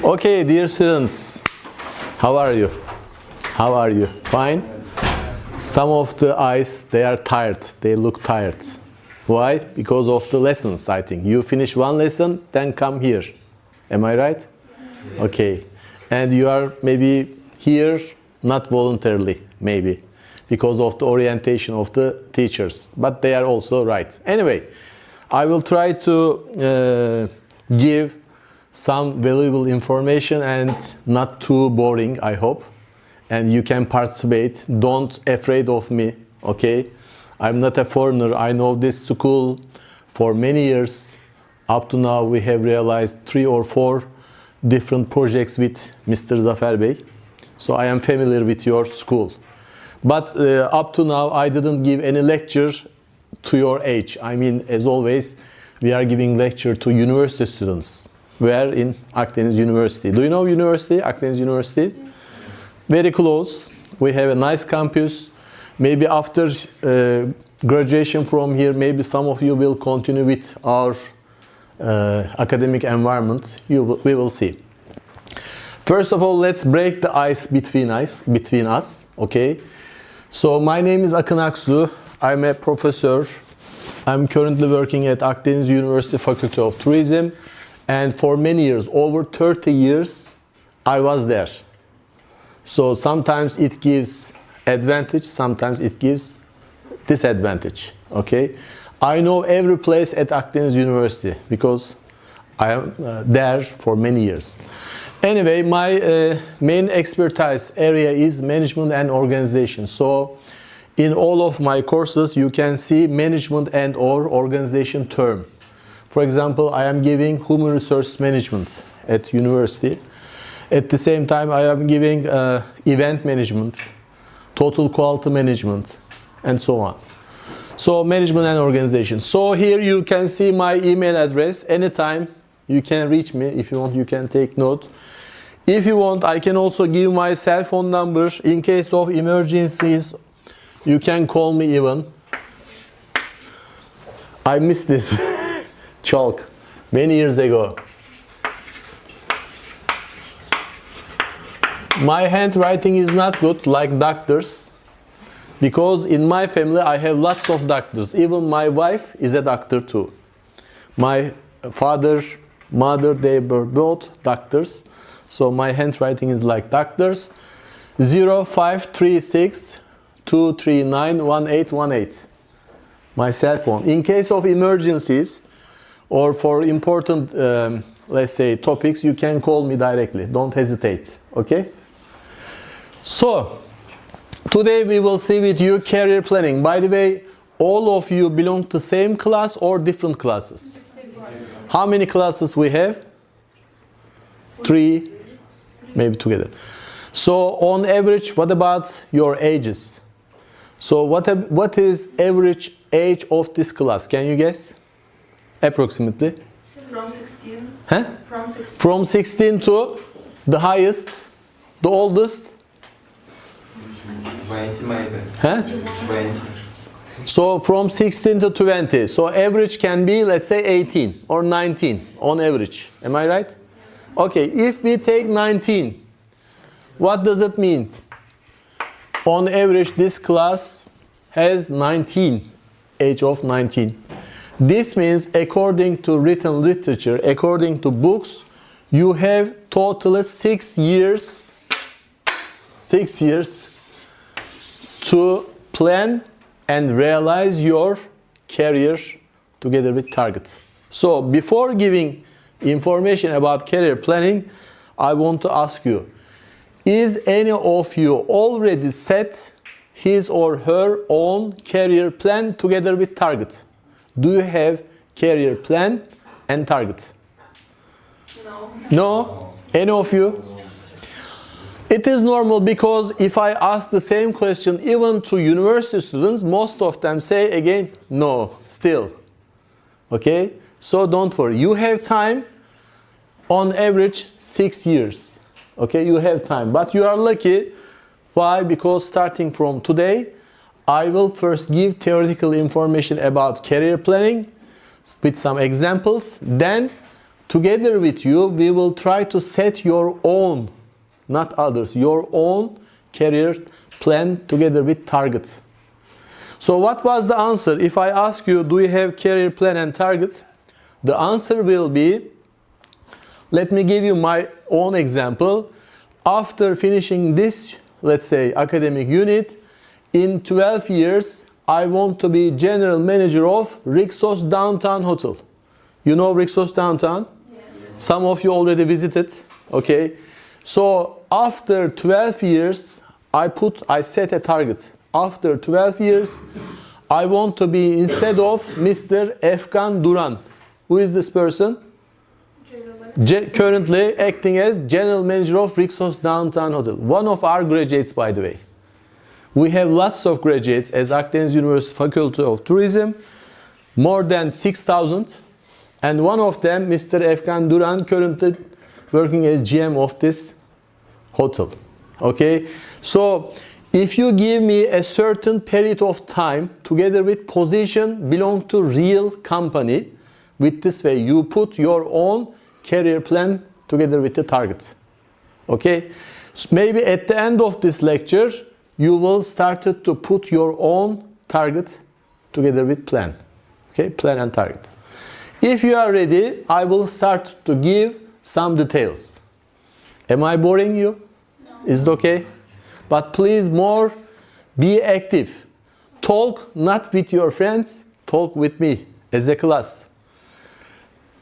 Okay, dear students, how are you? How are you? Fine? Some of the eyes, they are tired. They look tired. Why? Because of the lessons, I think. You finish one lesson, then come here. Am I right? Yes. Okay. And you are maybe here, not voluntarily, maybe, because of the orientation of the teachers. But they are also right. Anyway, I will try to give some valuable information and not too boring, I hope. And you can participate. Don't afraid of me, okay? I'm not a foreigner. I know this school for many years. Up to now, we have realized 3 or 4 different projects with Mr. Zafer Bey. So I am familiar with your school. But up to now, I didn't give any lecture to your age. I mean, as always, we are giving lecture to university students. We are in Akdeniz University. Do you know university, Akdeniz University? Very close. We have a nice campus. Maybe after graduation from here, maybe some of you will continue with our academic environment. We will see. First of all, let's break the ice between us. Okay. So my name is Akın Aksu. I'm a professor. I'm currently working at Akdeniz University Faculty of Tourism. And for many years, over 30 years, I was there. So sometimes it gives advantage, sometimes it gives disadvantage, okay? I know every place at Akdeniz University because I am there for many years. Anyway, my main expertise area is management and organization. So in all of my courses, you can see management and or organization term. For example, I am giving human resource management at university. At the same time, I am giving event management, total quality management, and so on. So management and organization. So here you can see my email address. Anytime you can reach me. If you want, you can take note. If you want, I can also give my cell phone number. In case of emergencies, you can call me even. I missed this. Chalk, many years ago. My handwriting is not good like doctors because in my family I have lots of doctors. Even my wife is a doctor too. My father, mother, they were both doctors. So my handwriting is like doctors. 0536 239 1818. My cell phone. In case of emergencies, or for important, let's say, topics, you can call me directly. Don't hesitate, okay? So, today we will see with you career planning. By the way, all of you belong to same class or different classes? How many classes we have? 3, maybe together. So, on average, what about your ages? So, what is average age of this class? Can you guess? Approximately? From 16. Huh? From 16. From 16 to the highest, the oldest? 20 maybe. Huh? 20. So from 16 to 20. So average can be, let's say, 18 or 19 on average. Am I right? Okay, if we take 19, what does it mean? On average, this class has 19, age of 19. This means, according to written literature, according to books, you have totally 6 years to plan and realize your career together with target. So before giving information about career planning, I want to ask you, is any of you already set his or her own career plan together with target? Do you have career plan and target? No. No? Any of you? It is normal because if I ask the same question even to university students, most of them say again, no, still. Okay? So don't worry. You have time, on average, 6 years. Okay? You have time. But you are lucky. Why? Because starting from today, I will first give theoretical information about career planning with some examples. Then together with you, we will try to set your own, not others, your own career plan together with target. So what was the answer? If I ask you, do you have career plan and target? The answer will be, let me give you my own example. After finishing this, let's say, academic unit, in 12 years, I want to be general manager of Rixos Downtown Hotel. You know Rixos Downtown? Yes. Some of you already visited. Okay. So after 12 years, I set a target. After 12 years, I want to be, instead of Mr. Efkan Duran. Who is this person? Currently acting as general manager of Rixos Downtown Hotel. One of our graduates, by the way. We have lots of graduates as Akdeniz University Faculty of Tourism, more than 6,000. And one of them, Mr. Efkan Duran, currently working as GM of this hotel. Okay? So, if you give me a certain period of time, together with position belong to real company, with this way, you put your own career plan together with the target. Okay? So maybe at the end of this lecture, you will start to put your own target together with plan. Okay? Plan and target. If you are ready, I will start to give some details. Am I boring you? No. Is it okay? But please be active. Talk not with your friends, talk with me as a class.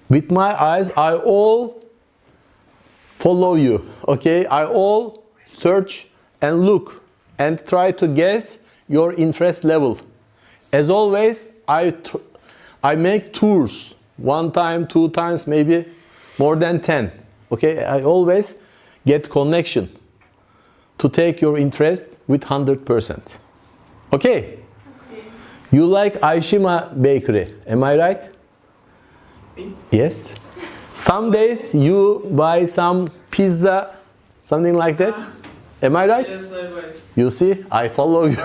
With my eyes, I all follow you, okay? I all search and look and try to guess your interest level. As always, I make tours. 1 time, 2 times, maybe more than 10. Okay, I always get connection to take your interest with 100%. Okay? You like Aishima Bakery, am I right? Yes. Some days you buy some pizza, something like that. Am I right? Yes, I buy. You see, I follow you.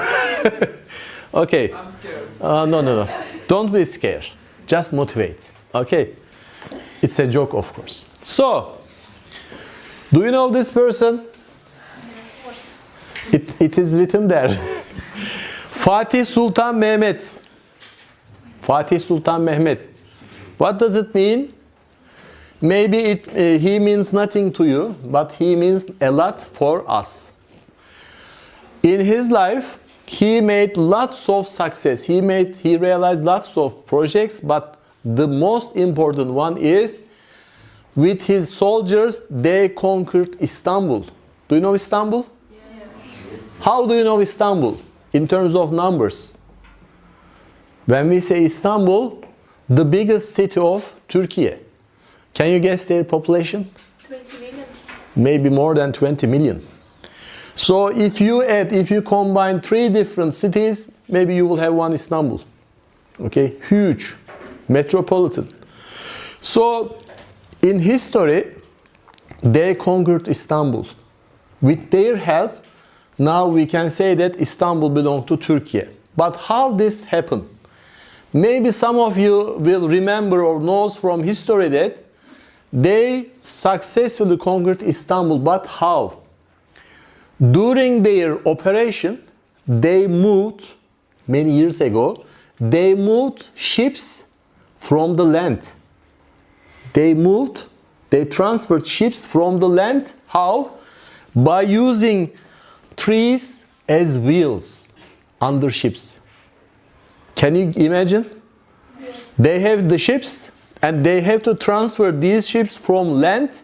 Okay. I'm scared. No. Don't be scared. Just motivate. Okay. It's a joke, of course. So, do you know this person? It is written there. Fatih Sultan Mehmet. Fatih Sultan Mehmet. What does it mean? Maybe he means nothing to you, but he means a lot for us. In his life, he made lots of success. He realized lots of projects, but the most important one is with his soldiers, they conquered Istanbul. Do you know Istanbul? Yes. How do you know Istanbul? In terms of numbers. When we say Istanbul, the biggest city of Turkey. Can you guess their population? 20 million. Maybe more than 20 million. So if you combine 3 different cities, maybe you will have one Istanbul. Okay, huge, metropolitan. So in history, they conquered Istanbul. With their help, now we can say that Istanbul belonged to Turkey. But how this happened? Maybe some of you will remember or knows from history that they successfully conquered Istanbul, but how? During their operation, they moved, many years ago, they moved ships from the land. They transferred ships from the land. How? By using trees as wheels under ships. Can you imagine? Yes. They have the ships and they have to transfer these ships from land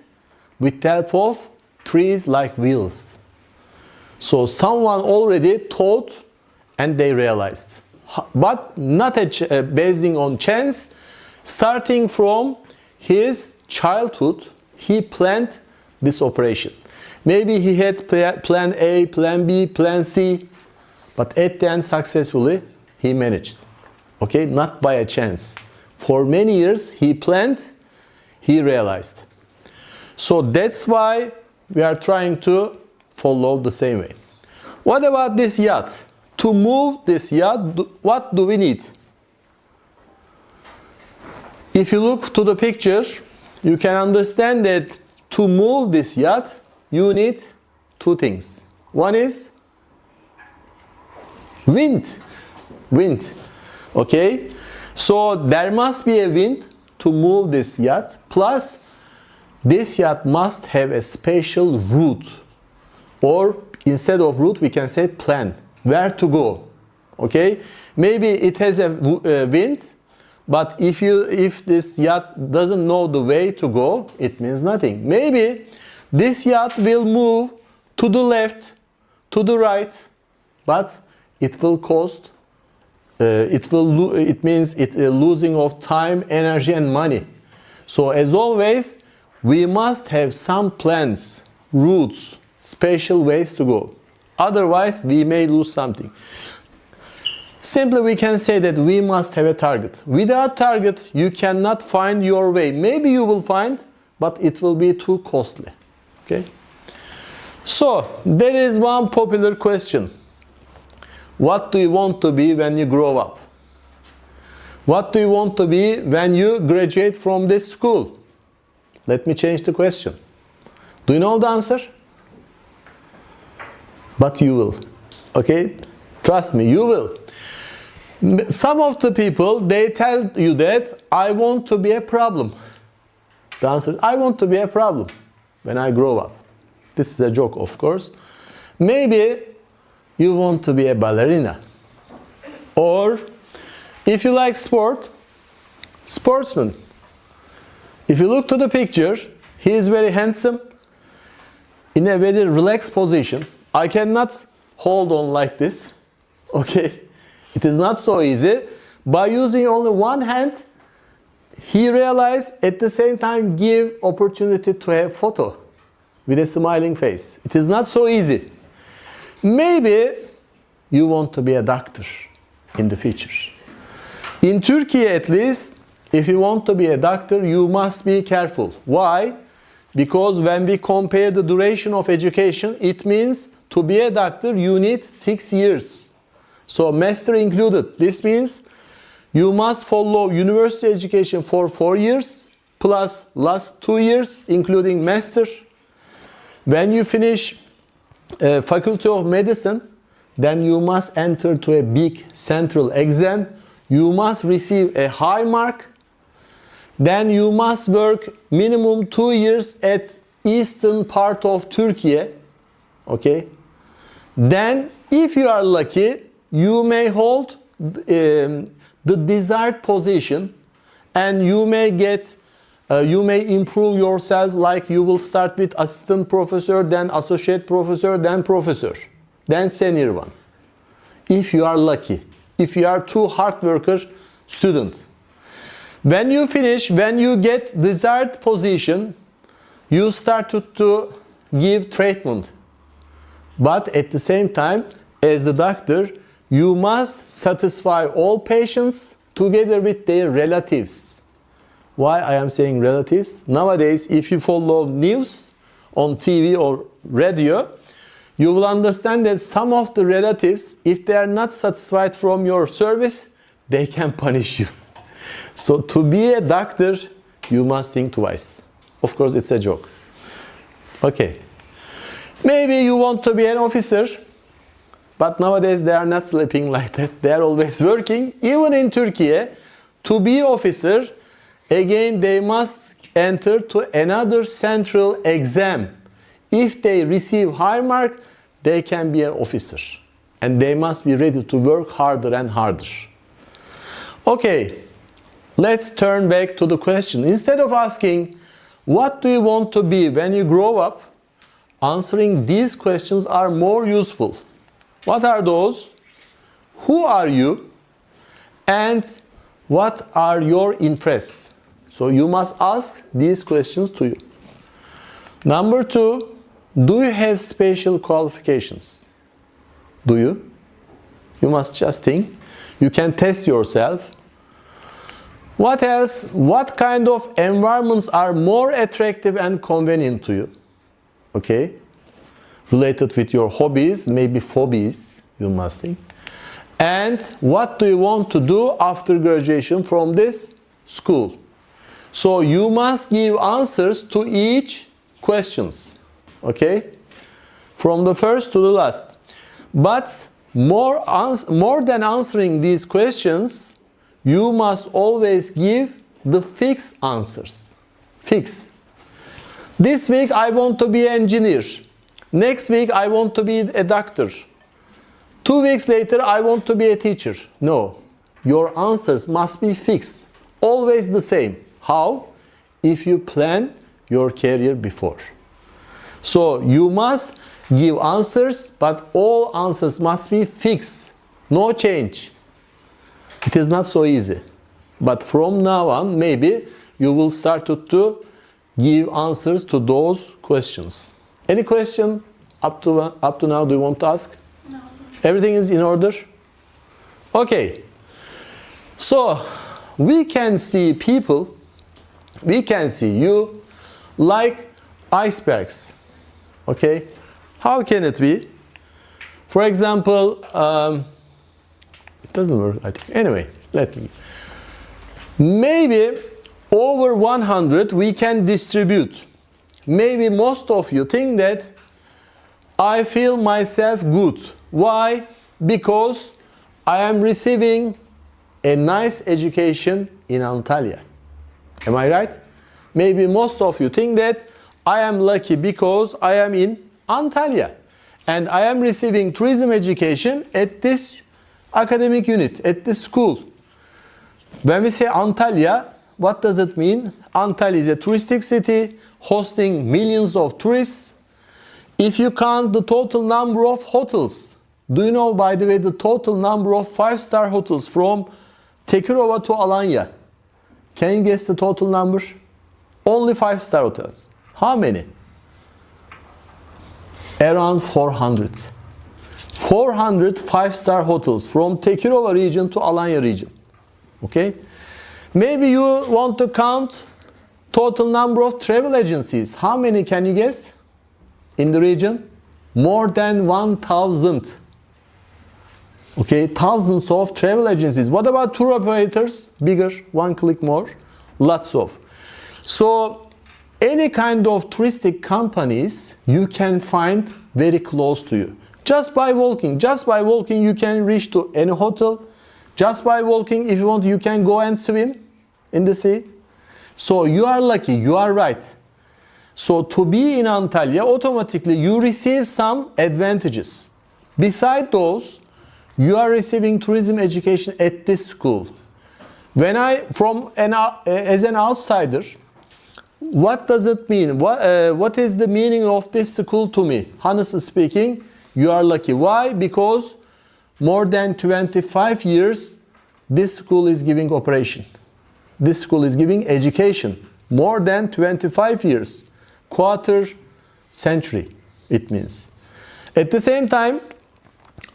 with the help of trees like wheels. So someone already thought and they realized. But not based on chance. Starting from his childhood, he planned this operation. Maybe he had plan A, plan B, plan C, but at the end successfully he managed. Okay, not by a chance. For many years he planned, he realized. So that's why we are trying to follow the same way. What about this yacht? To move this yacht, what do we need? If you look to the picture, you can understand that to move this yacht, you need two things. One is wind. Wind. Okay? So there must be a wind to move this yacht. Plus, this yacht must have a special route. Or instead of route, we can say plan. Where to go. Okay? Maybe it has a wind, but if this yacht doesn't know the way to go, it means nothing. Maybe this yacht will move to the left, to the right, but it will cost, it means losing of time, energy and money. So as always, we must have some plans, routes, special ways to go. Otherwise, we may lose something. Simply we can say that we must have a target. Without target, you cannot find your way. Maybe you will find, but it will be too costly. Okay? So, there is one popular question. What do you want to be when you grow up? What do you want to be when you graduate from this school? Let me change the question. Do you know the answer? But you will. Okay? Trust me, you will. Some of the people, they tell you that I want to be a problem. The answer is I want to be a problem when I grow up. This is a joke, of course. Maybe you want to be a ballerina. Or if you like sport, sportsman. If you look to the picture, he is very handsome, in a very relaxed position. I cannot hold on like this. Okay? It is not so easy. By using only one hand, he realized at the same time give opportunity to have photo with a smiling face. It is not so easy. Maybe you want to be a doctor in the future. In Turkey at least, if you want to be a doctor, you must be careful. Why? Because when we compare the duration of education, it means to be a doctor you need 6 years. So master included. This means you must follow university education for 4 years plus last 2 years including master. When you finish faculty of medicine, then you must enter to a big central exam. You must receive a high mark. Then you must work minimum 2 years at eastern part of Turkey. Okay? Then if you are lucky, you may hold the desired position and you may improve yourself, like you will start with assistant professor, then associate professor, then professor, then senior one. If you are lucky, if you are too hard worker student. When you finish, when you get desired position, you start to give treatment. But at the same time, as the doctor, you must satisfy all patients together with their relatives. Why I am saying relatives? Nowadays, if you follow news on TV or radio, you will understand that some of the relatives, if they are not satisfied from your service, they can punish you. So to be a doctor, you must think twice. Of course, it's a joke. Okay. Maybe you want to be an officer. But nowadays they are not sleeping like that. They are always working. Even in Turkey, to be officer, again they must enter to another central exam. If they receive high mark, they can be an officer. And they must be ready to work harder and harder. Okay, let's turn back to the question. Instead of asking, what do you want to be when you grow up? Answering these questions are more useful. What are those? Who are you? And what are your interests? So you must ask these questions to you. Number 2, do you have special qualifications? Do you? You must just think. You can test yourself. What else? What kind of environments are more attractive and convenient to you? Okay? Related with your hobbies, maybe phobies, you must think. And what do you want to do after graduation from this school? So you must give answers to each questions. Okay? From the first to the last. But more than answering these questions, you must always give the fixed answers. Fix. This week I want to be an engineer. Next week I want to be a doctor. 2 weeks later I want to be a teacher. No. Your answers must be fixed. Always the same. How? If you plan your career before. So you must give answers, but all answers must be fixed. No change. It is not so easy. But from now on, maybe you will start to give answers to those questions. Any question up to now do you want to ask? No. Everything is in order? Okay. So we can see people, we can see you like icebergs. Okay? How can it be? For example, it doesn't work, I think. Anyway, let me. Maybe over 100 we can distribute. Maybe most of you think that I feel myself good. Why? Because I am receiving a nice education in Antalya. Am I right? Maybe most of you think that I am lucky because I am in Antalya and I am receiving tourism education at this academic unit, at this school. When we say Antalya, what does it mean? Antalya is a touristic city hosting millions of tourists. If you count the total number of hotels, do you know, by the way, the total number of 5-star hotels from Tekirova to Alanya? Can you guess the total number? Only 5-star hotels. How many? Around 400. 400 5-star hotels from Tekirova region to Alanya region. Okay? Maybe you want to count total number of travel agencies. How many can you guess in the region? More than 1,000. Okay, thousands of travel agencies. What about tour operators? Bigger, one click more. Lots of. So any kind of touristic companies you can find very close to you. Just by walking you can reach to any hotel. Just by walking, if you want, you can go and swim in the sea. So you are lucky, you are right. So to be in Antalya, automatically you receive some advantages. Beside those, you are receiving tourism education at this school. When as an outsider, what does it mean? What is the meaning of this school to me? Honestly speaking, you are lucky. Why? Because more than 25 years, this school is giving operation. This school is giving education. More than 25 years. Quarter century, it means. At the same time,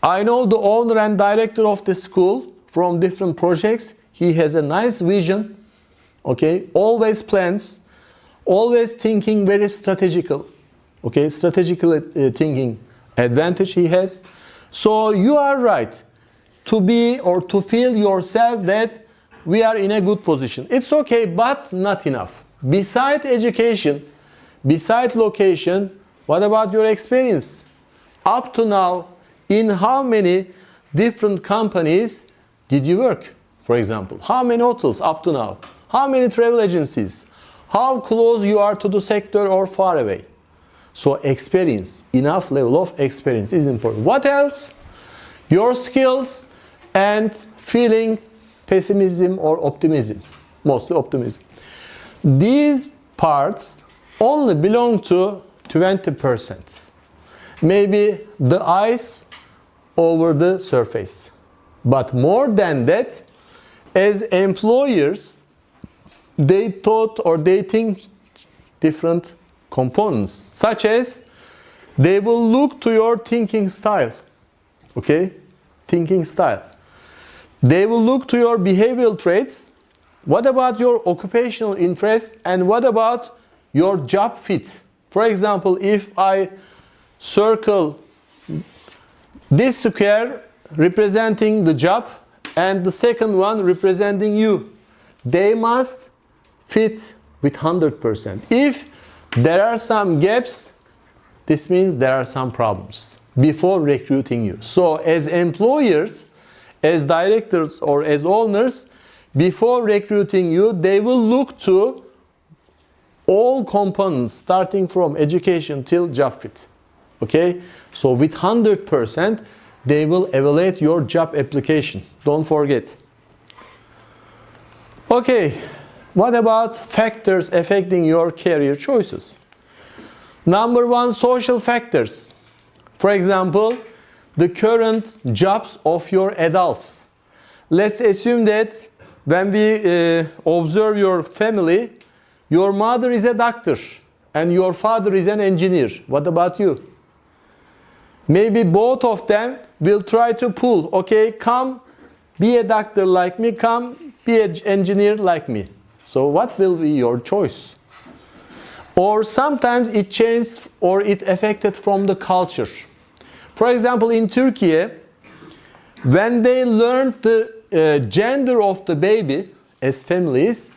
I know the owner and director of the school from different projects. He has a nice vision, okay? Always plans, always thinking very strategical, okay? Strategical thinking advantage he has. So you are right to be or to feel yourself that we are in a good position. It's okay, but not enough. Beside education, beside location, what about your experience? Up to now, in how many different companies did you work, for example? How many hotels up to now? How many travel agencies? How close you are to the sector or far away? So experience, enough level of experience is important. What else? Your skills and feeling pessimism or optimism, mostly optimism. These parts only belong to 20%. Maybe the ice over the surface. But more than that, as employers, they thought or they think different components, such as they will look to your thinking style. Okay? Thinking style. They will look to your behavioral traits. What about your occupational interest? And what about your job fit? For example, if I circle this square representing the job and the second one representing you, they must fit with 100%. If there are some gaps, this means there are some problems before recruiting you. So as employers, as directors or as owners, before recruiting you, they will look to all components starting from education till job fit. Okay? So with 100%, they will evaluate your job application. Don't forget. Okay, what about factors affecting your career choices? Number one, social factors. For example, the current jobs of your adults. Let's assume that when we observe your family, your mother is a doctor and your father is an engineer. What about you? Maybe both of them will try to pull, okay, come be a doctor like me, come be an engineer like me. So what will be your choice? Or sometimes it changed or it affected from the culture. For example, in Turkey, when they learned the gender of the baby as families,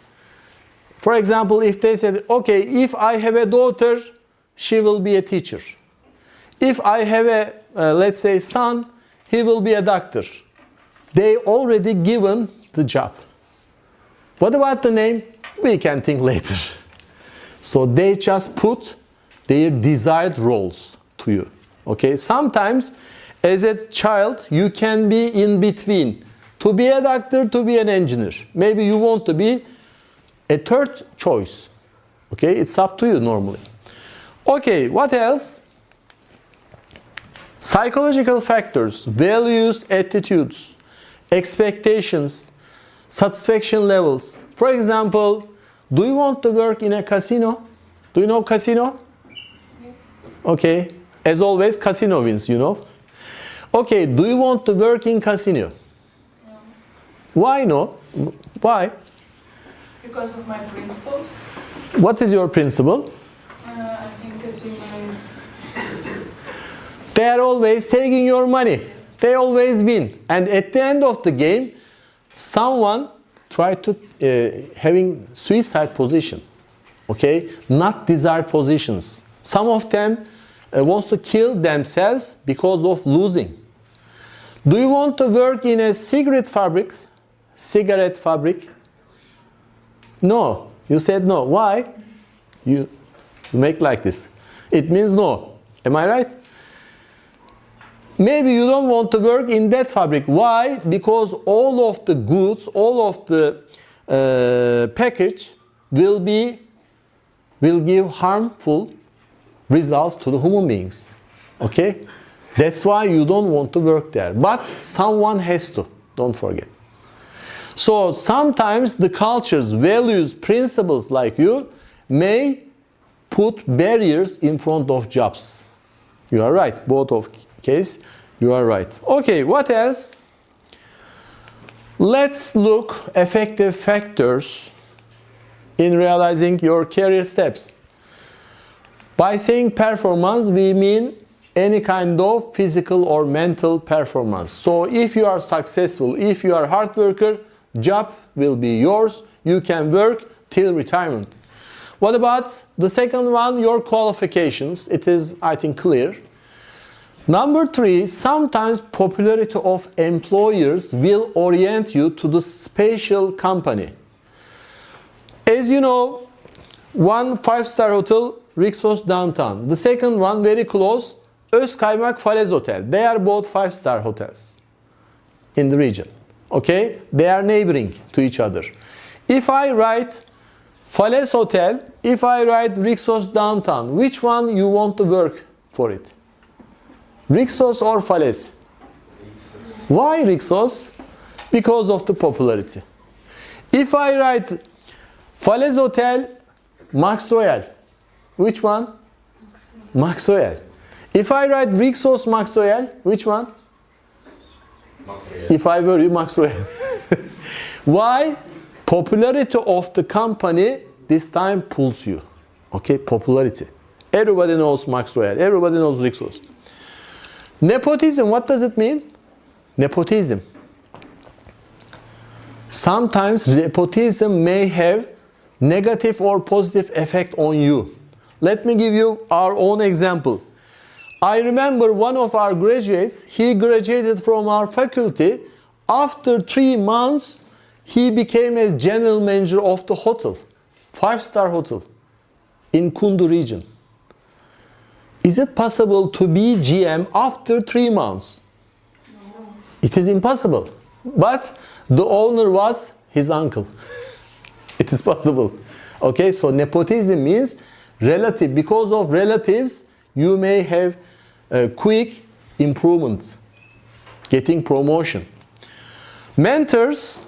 for example, if they said, okay, if I have a daughter, she will be a teacher. If I have a, let's say, son, he will be a doctor. They already given the job. What about the name? We can think later. So they just put their desired roles to you. Okay, sometimes as a child you can be in between. To be a doctor, to be an engineer. Maybe you want to be a third choice. Okay, it's up to you normally. Okay, what else? Psychological factors, values, attitudes, expectations, satisfaction levels. For example, do you want to work in a casino? Do you know casino? Yes. Okay. As always, casino wins, you know. Okay, do you want to work in casino? No. Why no? Why? Because of my principles. What is your principle? I think casino is... They are always taking your money. They always win. And at the end of the game, someone tried to having suicide position. Okay? Not desired positions. Some of them wants to kill themselves because of losing. Do you want to work in a cigarette fabric? Cigarette fabric? No. You said no. Why? You make like this. It means no. Am I right? Maybe you don't want to work in that fabric. Why? Because all of the goods, all of the package will give harmful results to the human beings. Okay? That's why you don't want to work there. But someone has to. Don't forget. So sometimes the cultures, values, principles like you may put barriers in front of jobs. You are right. Both of case, you are right. Okay, what else? Let's look effective factors in realizing your career steps. By saying performance, we mean any kind of physical or mental performance. So if you are successful, if you are a hard worker, job will be yours. You can work till retirement. What about the second one, your qualifications? It is, I think, clear. Number three, sometimes popularity of employers will orient you to the special company. As you know, one 5-star hotel, Rixos downtown. The second one, very close, Özkaymak Falez Hotel. They are both 5-star hotels in the region. Okay? They are neighboring to each other. If I write Falez Hotel, if I write Rixos downtown, which one you want to work for it? Rixos or Falez? Why Rixos? Because of the popularity. If I write Falez Hotel, Max Royal, which one? Max Royal. If I write Rixos Max Royal, which one? Max Royal. If I were you, Max Royal. Why? Popularity of the company this time pulls you. Okay, popularity. Everybody knows Max Royal. Everybody knows Rixos. Nepotism, what does it mean? Nepotism. Sometimes nepotism may have negative or positive effect on you. Let me give you our own example. I remember one of our graduates, he graduated from our faculty. After 3 months, he became a general manager of the hotel, 5-star hotel in Kundu region. Is it possible to be GM after 3 months? No. It is impossible. But the owner was his uncle. It is possible. Okay, so nepotism means relative. Because of relatives, you may have a quick improvement, getting promotion. Mentors,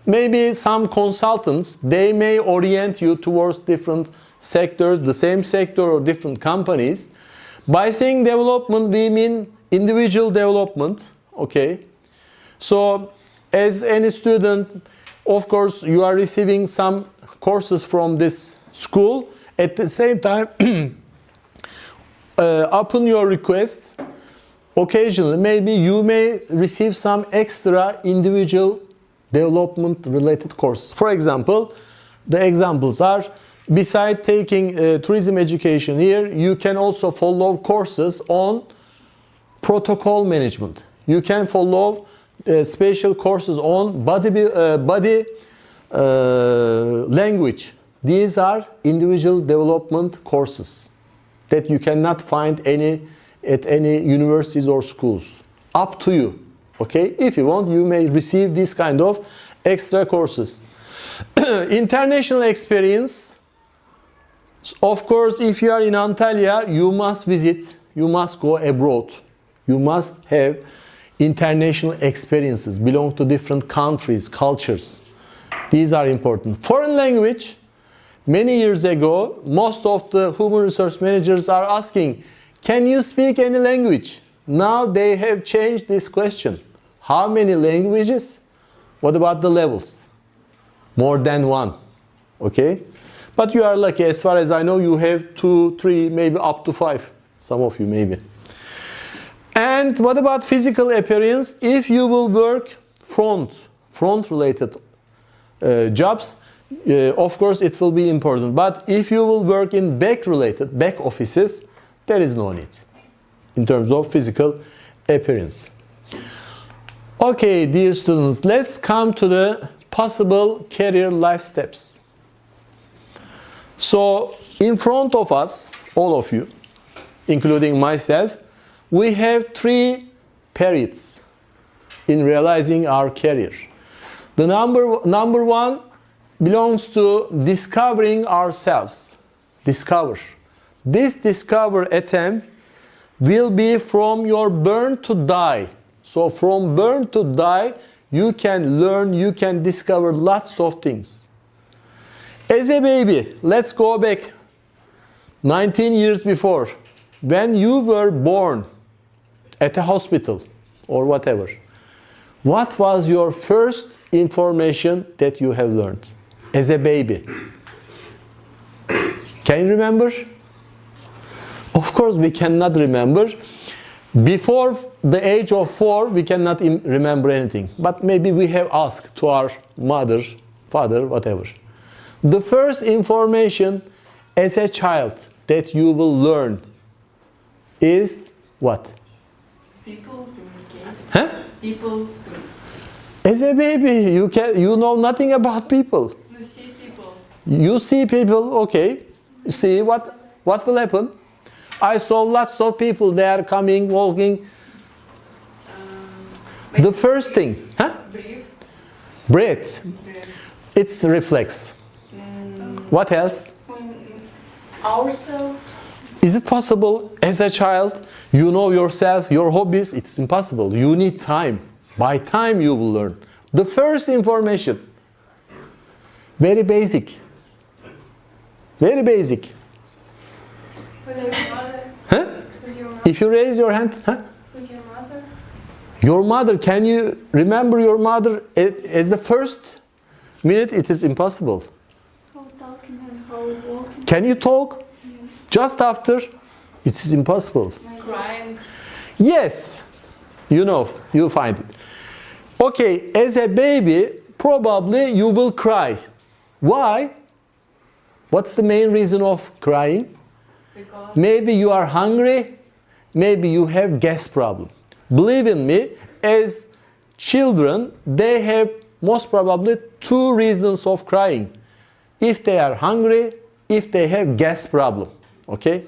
maybe some consultants, they may orient you towards different sectors, the same sector or different companies. By saying development, we mean individual development. Okay. So, as any student, of course, you are receiving some courses from this school. At the same time, upon your request, occasionally, maybe you may receive some extra individual development related courses. For example, the examples are, beside taking tourism education here, you can also follow courses on protocol management. You can follow special courses on body language. These are individual development courses that you cannot find at any universities or schools. Up to you. Okay? If you want, you may receive this kind of extra courses. International experience. Of course, if you are in Antalya, you must visit, you must go abroad. You must have international experiences, belong to different countries, cultures. These are important. Foreign language. Many years ago, most of the human resource managers are asking, can you speak any language? Now they have changed this question. How many languages? What about the levels? More than one. Okay? But you are lucky. As far as I know, you have 2, 3, maybe up to 5. Some of you maybe. And what about physical appearance? If you will work front-related jobs, of course it will be important. But if you will work in back-related, back offices, there is no need in terms of physical appearance. Okay, dear students, let's come to the possible career life steps. So, in front of us, all of you, including myself, we have 3 periods in realizing our career. The number 1 belongs to discovering ourselves. Discover. This discover attempt will be from your burn to die. So from burn to die, you can learn, you can discover lots of things. As a baby, let's go back 19 years before. When you were born at a hospital or whatever, what was your first information that you have learned as a baby? Can you remember? Of course, we cannot remember. Before the age of 4, we cannot remember anything. But maybe we have asked to our mother, father, whatever. The first information as a child that you will learn is what? People communicate. Huh? People. As a baby, you know nothing about people. You see people. You see people, okay. See what will happen? I saw lots of people, they are coming, walking. The first thing, huh? Breath. It's reflex. What else? Ourselves. Is it possible as a child, you know yourself, your hobbies? It's impossible. You need time. By time you will learn. The first information. Very basic. Very basic. Who's your mother? Huh? Who's your mother? If you raise your hand, huh? Who's your mother? Your mother, can you remember your mother as the first minute? It is impossible. How talking and how walking. Can you talk? Yeah. Just after? It is impossible. Crying. Yes. You know, you find it. Okay, as a baby, probably you will cry. Why? What's the main reason of crying? Because Maybe you are hungry, maybe you have gas problem. Believe in me, as children, they have most probably two reasons of crying. If they are hungry, if they have gas problem, okay?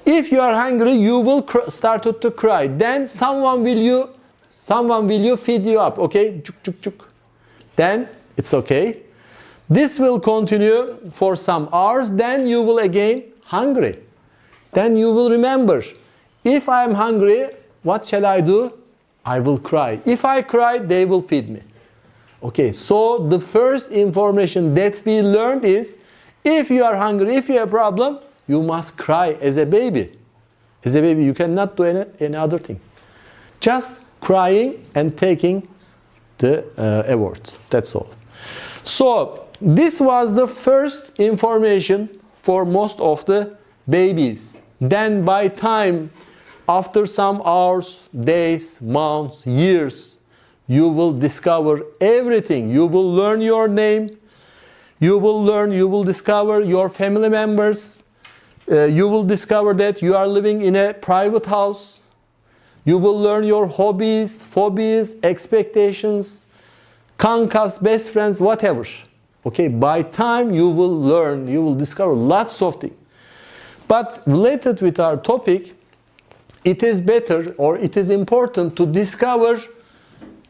If you are hungry, you will start to cry. Then someone will you feed you up, okay? Chuk, chuk, chuk. Then it's okay. This will continue for some hours. Then you will again hungry. Then you will remember, if I am hungry, what shall I do? I will cry. If I cry, they will feed me. Okay, so the first information that we learned is, if you are hungry, if you have a problem, you must cry as a baby. As a baby, you cannot do any other thing. Just crying and taking the award. That's all. So, this was the first information for most of the babies. Then by time, after some hours, days, months, years, you will discover everything. You will learn your name. You will discover your family members. You will discover that you are living in a private house. You will learn your hobbies, phobias, expectations, kankas, best friends, whatever. Okay, by time you will learn, you will discover lots of things. But related with our topic, it is better or it is important to discover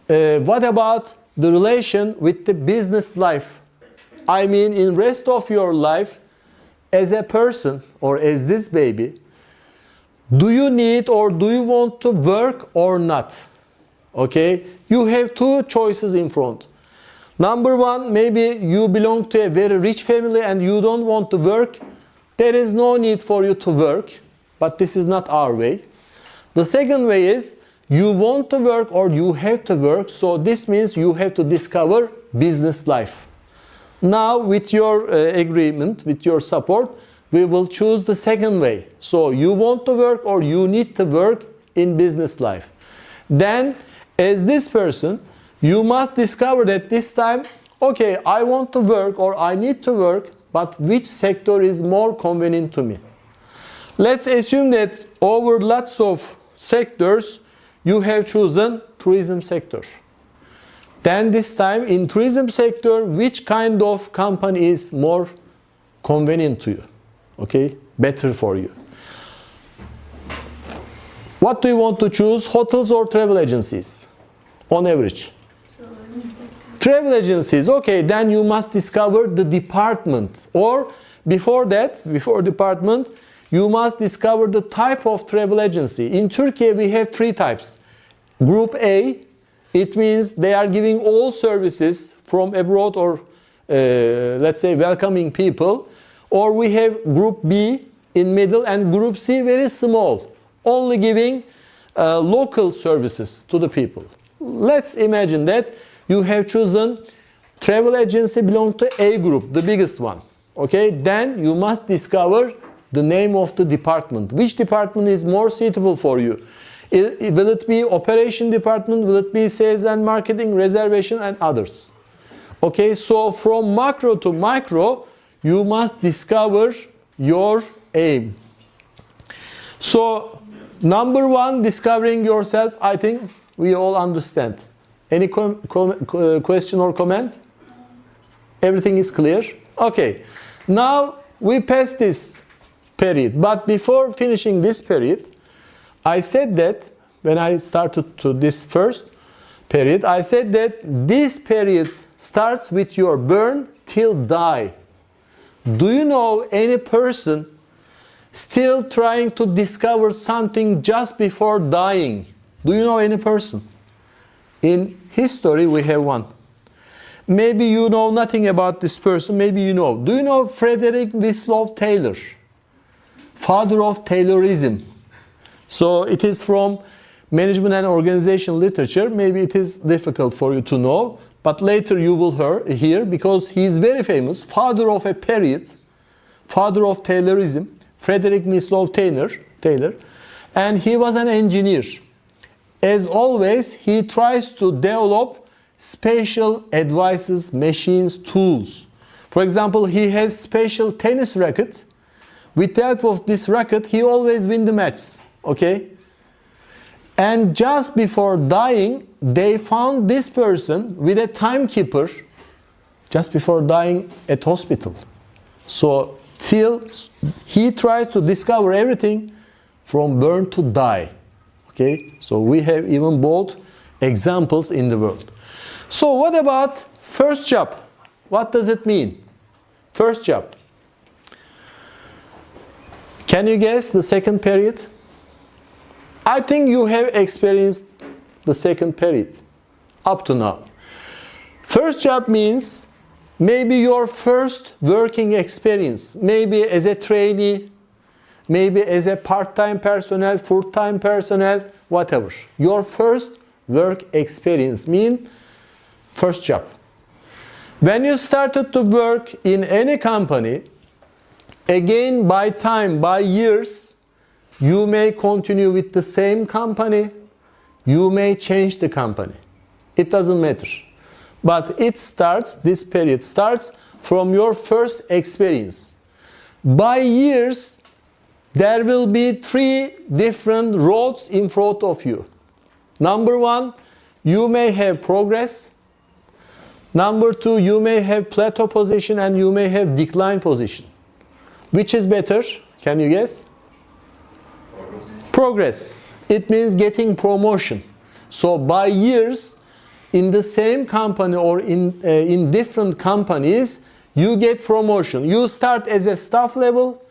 what about the relation with the business life. I mean, in rest of your life, as a person or as this baby, do you need or do you want to work or not? Okay, you have two choices in front. Number one, maybe you belong to a very rich family and you don't want to work. There is no need for you to work, but this is not our way. The second way is, you want to work or you have to work, so this means you have to discover business life. Now, with your agreement, with your support, we will choose the second way. So, you want to work or you need to work in business life. Then, as this person, you must discover that this time, okay, I want to work or I need to work, but which sector is more convenient to me? Let's assume that over lots of sectors, you have chosen tourism sector. Then this time in tourism sector, which kind of company is more convenient to you? Okay, better for you. What do you want to choose? Hotels or travel agencies? On average. Travel agencies, okay, then you must discover the department. Or before that, before department, you must discover the type of travel agency. In Turkey, we have three types. Group A, it means they are giving all services from abroad or let's say welcoming people. Or we have Group B in middle and Group C very small, only giving local services to the people. Let's imagine that you have chosen travel agency belong to A group, the biggest one. Okay, then you must discover the name of the department. Which department is more suitable for you? Will it be operation department? Will it be sales and marketing, reservation and others? Okay, so from macro to micro, you must discover your aim. So, number one, discovering yourself, I think we all understand. Any question or comment? Everything is clear? Okay. Now, we pass this period. But before finishing this period, I said that, when I started to this first period, I said that this period starts with your burn till die. Do you know any person still trying to discover something just before dying? Do you know any person? In history, we have one. Maybe you know nothing about this person, maybe you know. Do you know Frederick Winslow Taylor? Father of Taylorism. So it is from management and organization literature. Maybe it is difficult for you to know, but later you will hear because he is very famous. Father of a period, father of Taylorism, Frederick Winslow Taylor, and he was an engineer. As always, he tries to develop special advices, machines, tools For example, he has special tennis racket. With the help of this racket, he always win the match. Okay? And just before dying, they found this person with a timekeeper just before dying at hospital. So till he tried to discover everything from burn to die. Okay? So we have even both examples in the world. So what about first job? What does it mean? First job. Can you guess the second period? I think you have experienced the second period up to now. First job means maybe your first working experience, maybe as a trainee, maybe as a part-time personnel, full-time personnel, whatever. Your first work experience means first job. When you started to work in any company, again by time, by years, you may continue with the same company, you may change the company. It doesn't matter. But it starts, this period starts from your first experience. By years, there will be 3 different roads in front of you. Number 1, you may have progress. Number 2, you may have plateau position and you may have decline position. Which is better? Can you guess? Progress. It means getting promotion. So by years, in the same company or in different companies, you get promotion. You start as a staff level,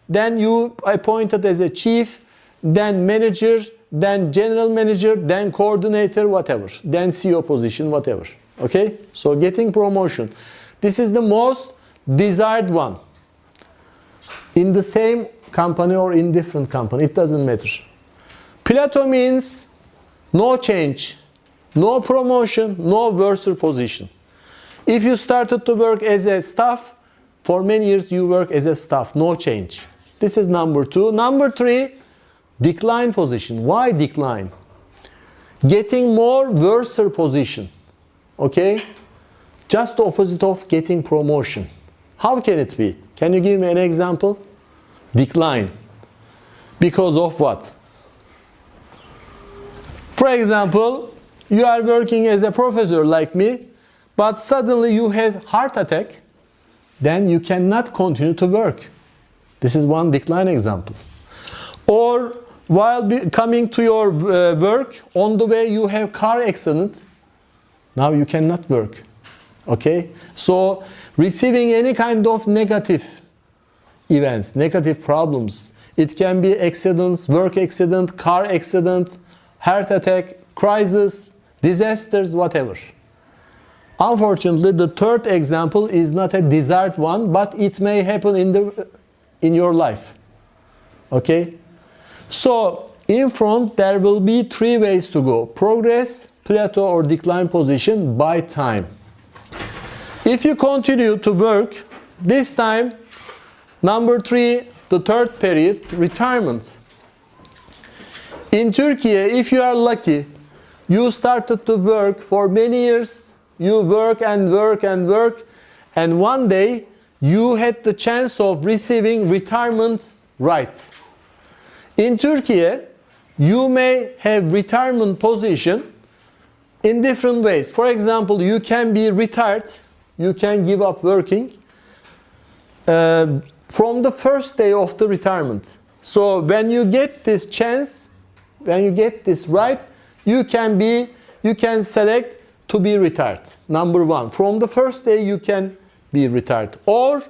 then you appointed as a chief, then manager, then general manager, then coordinator, whatever. Then CEO position, whatever. Okay? So getting promotion. This is the most desired one. In the same company or in different company, it doesn't matter. Plateau means no change, no promotion, no worser position. If you started to work as a staff, for many years you work as a staff, no change. This is number 2. Number 3, decline position. Why decline? Getting more worser position. Okay? Just the opposite of getting promotion. How can it be? Can you give me an example? Decline. Because of what? For example, you are working as a professor like me, but suddenly you have heart attack, then you cannot continue to work. This is one decline example. Or while coming to your work, on the way you have car accident, now you cannot work. Okay? So receiving any kind of negative events, negative problems, it can be accidents, work accident, car accident, heart attack, crisis, disasters, whatever. Unfortunately, the third example is not a desired one, but it may happen in your life. Okay? So, in front, there will be 3 ways to go. Progress, plateau, or decline position by time. If you continue to work, this time, number 3, the third period, retirement. In Turkey, if you are lucky, you started to work for many years, you work and work and work, and one day you had the chance of receiving retirement right. In Turkey, you may have retirement position in different ways. For example, you can be retired, you can give up working from the first day of the retirement. So when you get this chance, when you get this right, you can select to be retired. Number 1. From the first day you can be retired. Or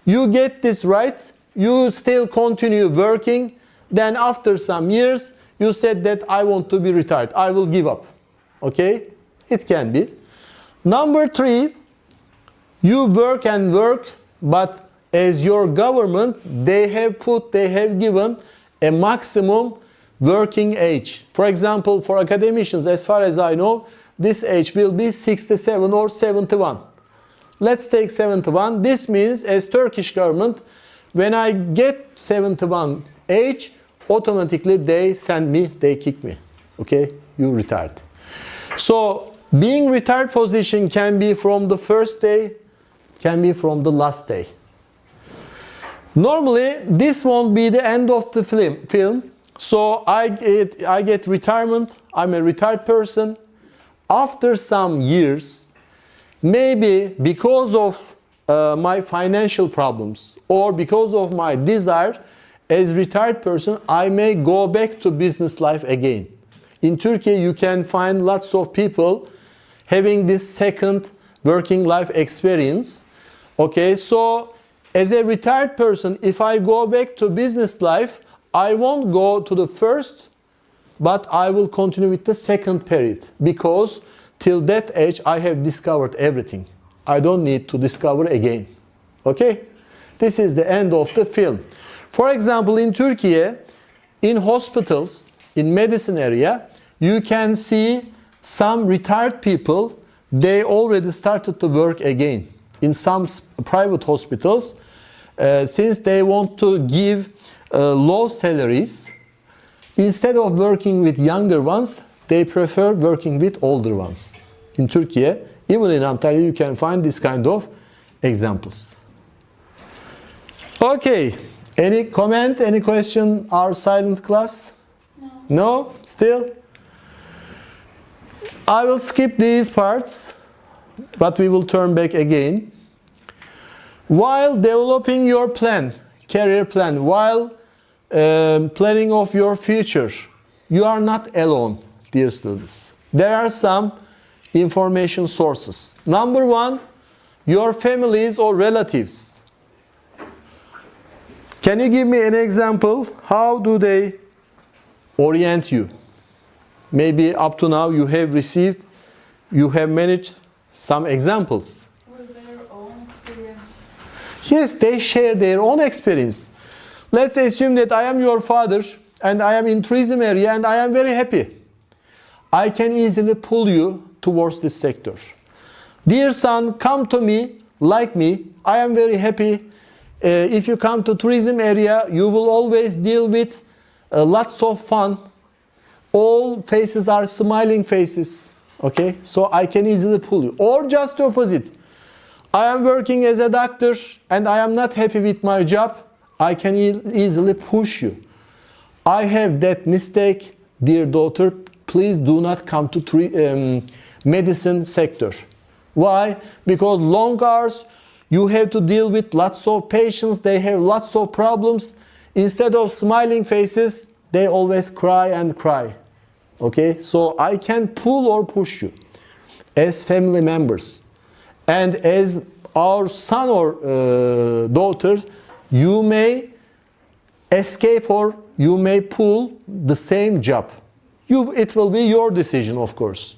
you get this right, you still continue working, then after some years you said that I want to be retired, I will give up. Okay? It can be. Number 3, you work and work, but as your government, they have given a maximum working age. For example, for academicians, as far as I know, this age will be 67 or 71. Let's take 71. This means, as Turkish government, when I get 71 age, automatically they send me, they kick me. Okay? You retired. So, being retired position can be from the first day, can be from the last day. Normally, this won't be the end of the film. So I get retirement. I'm a retired person. After some years, maybe because of my financial problems or because of my desire, as retired person, I may go back to business life again. In Turkey, you can find lots of people having this second working life experience. Okay, so as a retired person, if I go back to business life, I won't go to the first, but I will continue with the second period, because till that age I have discovered everything. I don't need to discover again. Okay? This is the end of the film. For example, in Turkey, in hospitals, in medicine area, you can see some retired people, they already started to work again. In some private hospitals, since they want to give low salaries, instead of working with younger ones, they prefer working with older ones. In Turkey, even in Antalya, you can find this kind of examples. Okay, any comment, any question, our silent class? No. No? Still? I will skip these parts, but we will turn back again. While developing your plan, career plan, while planning of your future, you are not alone, dear students. There are some information sources. Number one, your families or relatives. Can you give me an example? How do they orient you? Maybe up to now you have managed some examples. With their own experience. Yes, they share their own experience. Let's assume that I am your father and I am in tourism area and I am very happy. I can easily pull you towards this sector. Dear son, come to me, like me. I am very happy. If you come to tourism area, you will always deal with lots of fun. All faces are smiling faces. Okay, so I can easily pull you. Or just the opposite. I am working as a doctor and I am not happy with my job. I can easily push you. I have that mistake, dear daughter. Please do not come to medicine sector. Why? Because long hours, you have to deal with lots of patients. They have lots of problems. Instead of smiling faces, they always cry and cry. Okay, so I can pull or push you as family members. And as our son or daughter, you may escape or you may pull the same job. It will be your decision, of course.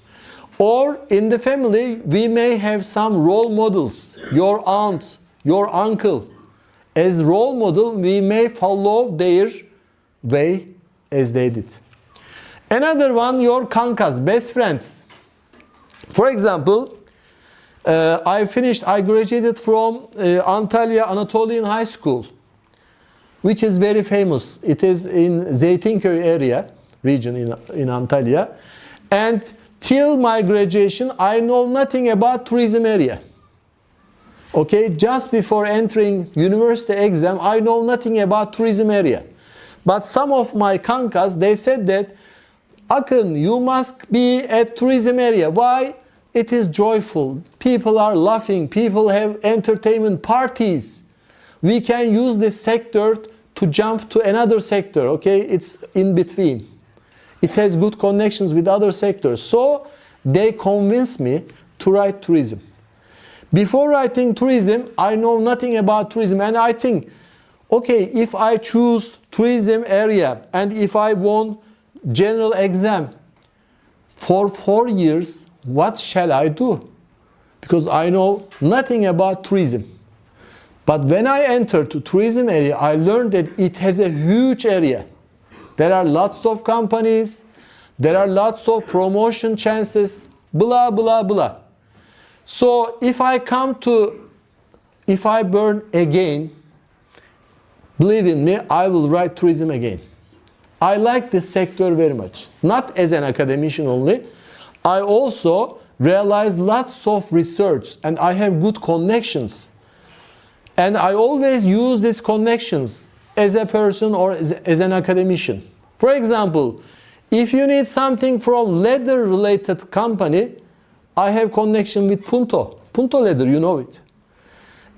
Or in the family, we may have some role models. Your aunt, your uncle. As role model, we may follow their way as they did. Another one, your kankas, best friends. For example, I graduated from Antalya Anatolian High School, which is very famous. It is in Zeytinköy area, region in Antalya. And till my graduation, I know nothing about tourism area. Okay, just before entering university exam, I know nothing about tourism area. But some of my kankas, they said that, Akın, you must be at tourism area. Why? It is joyful. People are laughing. People have entertainment parties. We can use this sector to jump to another sector. Okay, it's in between. It has good connections with other sectors. So they convinced me to write tourism. Before writing tourism, I know nothing about tourism. And I think, okay, if I choose tourism area and if I won general exam for 4 years, what shall I do? Because I know nothing about tourism. But when I entered to tourism area, I learned that it has a huge area. There are lots of companies, there are lots of promotion chances, blah, blah, blah. So if I burn again, believe in me, I will write tourism again. I like this sector very much. Not as an academician only. I also realized lots of research and I have good connections And I always use these connections as a person or as an academician. For example, if you need something from leather-related company, I have connection with Punto. Punto Leather, you know it.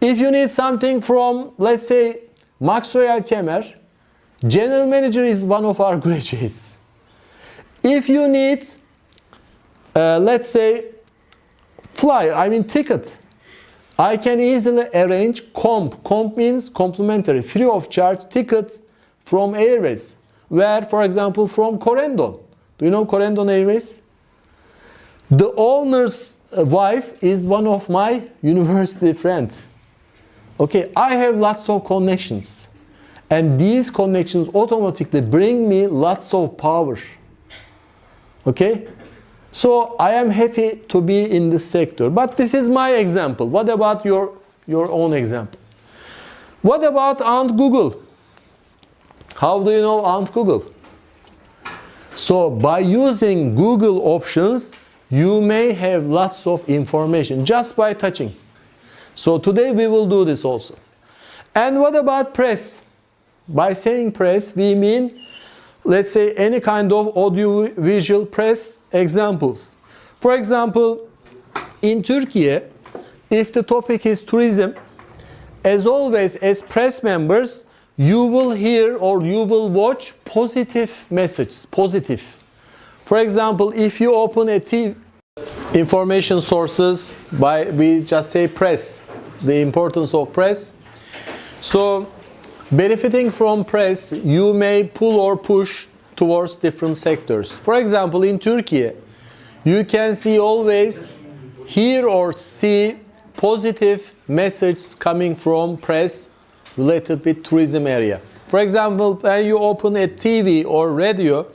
If you need something from, let's say, Max Royal Kemer, general manager is one of our graduates. If you need, let's say, ticket, I can easily arrange comp. Comp means complimentary, free of charge ticket from Airways. Where, for example, from Corendon. Do you know Corendon Airways? The owner's wife is one of my university friends. Okay, I have lots of connections. And these connections automatically bring me lots of power. Okay? So I am happy to be in this sector. But this is my example. What about your own example? What about Aunt Google? How do you know Aunt Google? So by using Google options, you may have lots of information just by touching. So today we will do this also. And what about press? By saying press, we mean, let's say, any kind of audio-visual press examples. For example, in Turkey, if the topic is tourism, as always, as press members, you will hear or you will watch positive messages, positive. For example, if you open a TV, information sources, we just say press, the importance of press. So, benefiting from press, you may pull or push towards different sectors. For example, in Turkey, you can hear or see positive messages coming from press related with tourism area. For example, when you open a TV or radio,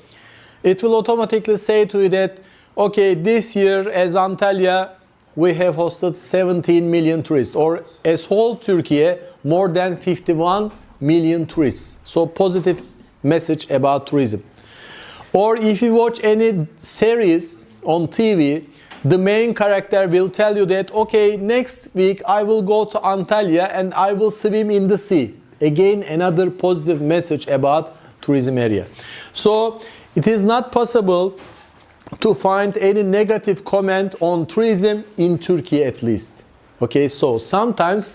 it will automatically say to you that, okay, this year as Antalya, we have hosted 17 million tourists, or as whole Turkey, more than 51 million tourists. So positive message about tourism. Or if you watch any series on TV, the main character will tell you that, okay, next week I will go to Antalya and I will swim in the sea. Again, another positive message about tourism area. So it is not possible to find any negative comment on tourism in Turkey at least. Okay, so sometimes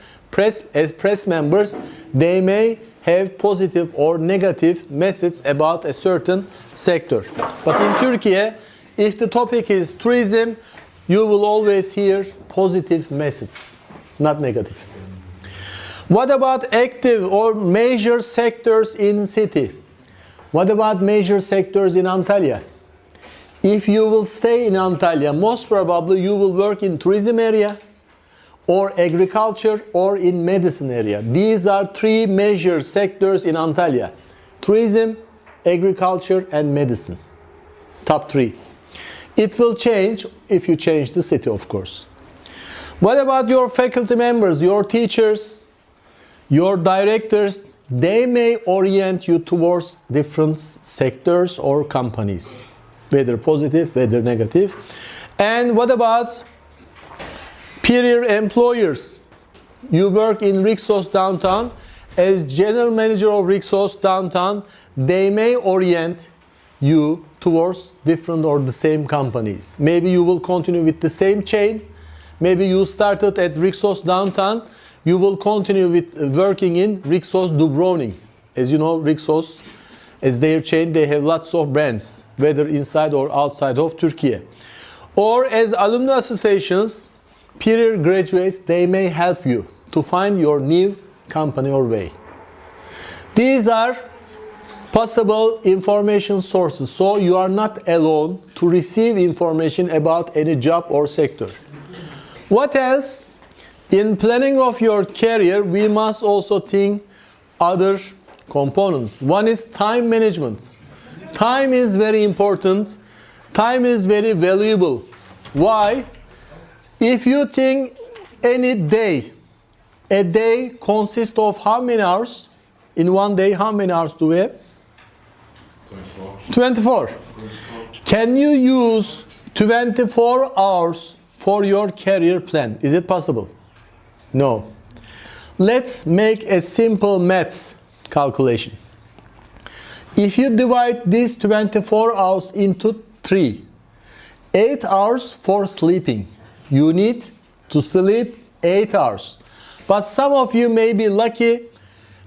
as press members, they may have positive or negative message about a certain sector. But in Turkey, if the topic is tourism, you will always hear positive messages, not negative. What about active or major sectors in city? What about major sectors in Antalya? If you will stay in Antalya, most probably you will work in tourism area, or agriculture, or in medicine area. These are three major sectors in Antalya: tourism, agriculture, and medicine. Top three. It will change if you change the city, of course. What about your faculty members, your teachers, your directors? They may orient you towards different sectors or companies, whether positive, whether negative. And what about peer employers? You work in Rixos downtown. As general manager of Rixos downtown, they may orient you towards different or the same companies. Maybe you will continue with the same chain. Maybe you started at Rixos downtown. You will continue with working in Rixos Dubrovnik. As you know, Rixos, as their chain, they have lots of brands, whether inside or outside of Turkey. Or as alumni associations, peer graduates, they may help you to find your new company or way. These are possible information sources, so you are not alone to receive information about any job or sector. What else? In planning of your career, we must also think other components. One is time management. Time is very important. Time is very valuable. Why? If you think any day, a day consists of how many hours? In one day, how many hours do we have? 24. Can you use 24 hours for your career plan? Is it possible? No. Let's make a simple math calculation. If you divide these 24 hours into 3, 8 hours for sleeping. You need to sleep 8 hours. But some of you may be lucky.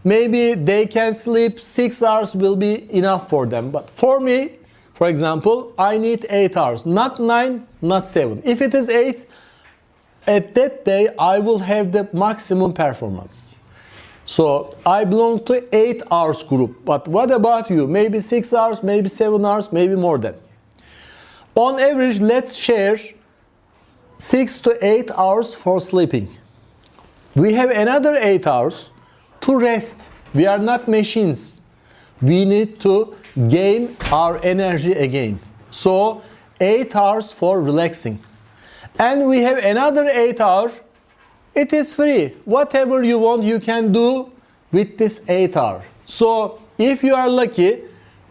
Maybe they can sleep 6 hours will be enough for them. But for me, for example, I need 8 hours. Not 9, not 7. If it is 8, at that day I will have the maximum performance. So I belong to 8 hours group. But what about you? Maybe 6 hours, maybe 7 hours, maybe more than. On average, let's share 6 to 8 hours for sleeping. We have another 8 hours to rest. We are not machines. We need to gain our energy again. So 8 hours for relaxing. And we have another 8 hours. It is free. Whatever you want, you can do with this 8 hours. So if you are lucky,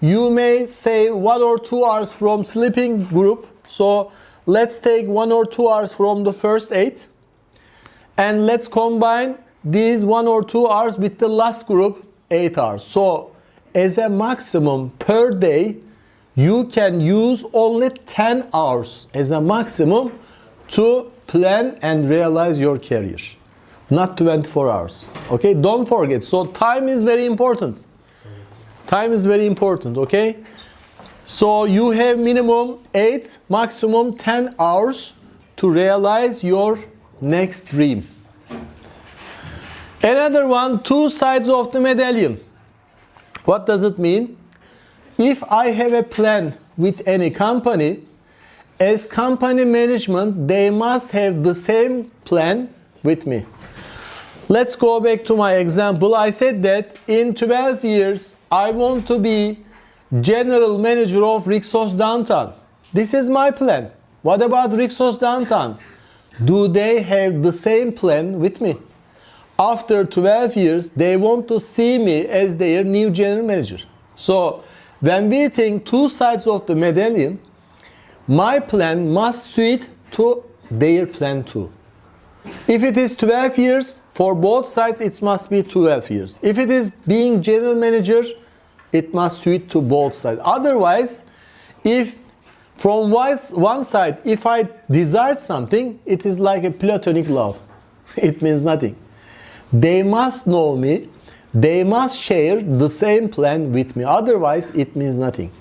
you may say 1 or 2 hours from sleeping group. So let's take 1 or 2 hours from the first 8. And let's combine these 1 or 2 hours with the last group, 8 hours. So as a maximum per day, you can use only 10 hours as a maximum to plan and realize your career. Not 24 hours. Okay, don't forget. So time is very important. Time is very important, okay? So you have minimum 8, maximum 10 hours to realize your next dream. Another one, 2 sides of the medallion. What does it mean? If I have a plan with any company, as company management, they must have the same plan with me. Let's go back to my example. I said that in 12 years, I want to be general manager of Rixos Downtown. This is my plan. What about Rixos Downtown? Do they have the same plan with me? After 12 years, they want to see me as their new general manager. So when we think 2 sides of the medallion, my plan must suit to their plan too. If it is 12 years, for both sides it must be 12 years. If it is being general manager, it must suit to both sides. Otherwise, if from one side, if I desire something, it is like a platonic love. It means nothing. They must know me. They must share the same plan with me. Otherwise, it means nothing.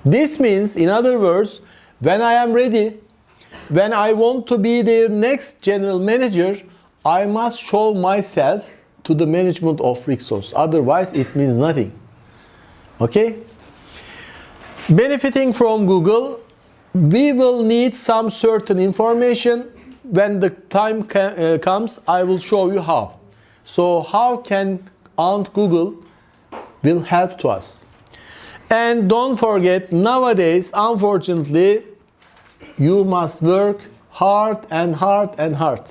This means, in other words, when I am ready, when I want to be their next general manager, I must show myself to the management of Rixos. Otherwise, it means nothing. Okay? Benefiting from Google, we will need some certain information. When the time comes, I will show you how. So how can Aunt Google will help to us? And don't forget, nowadays, unfortunately, you must work hard and hard and hard.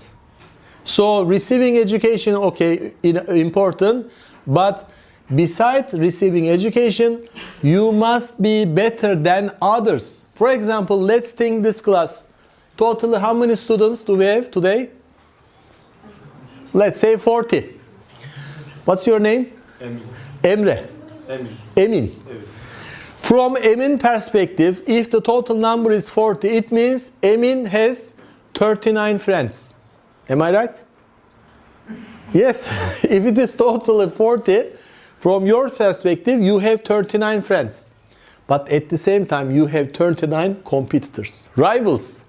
So receiving education, okay, important, but besides receiving education, you must be better than others. For example, let's think this class. Totally, how many students do we have today? Let's say 40. What's your name? Emin. Emre. Emir. Emin. Evet. From Emin perspective, if the total number is 40, it means Emin has 39 friends. Am I right? Yes. If it is totally 40, from your perspective, you have 39 friends. But at the same time, you have 39 competitors, rivals.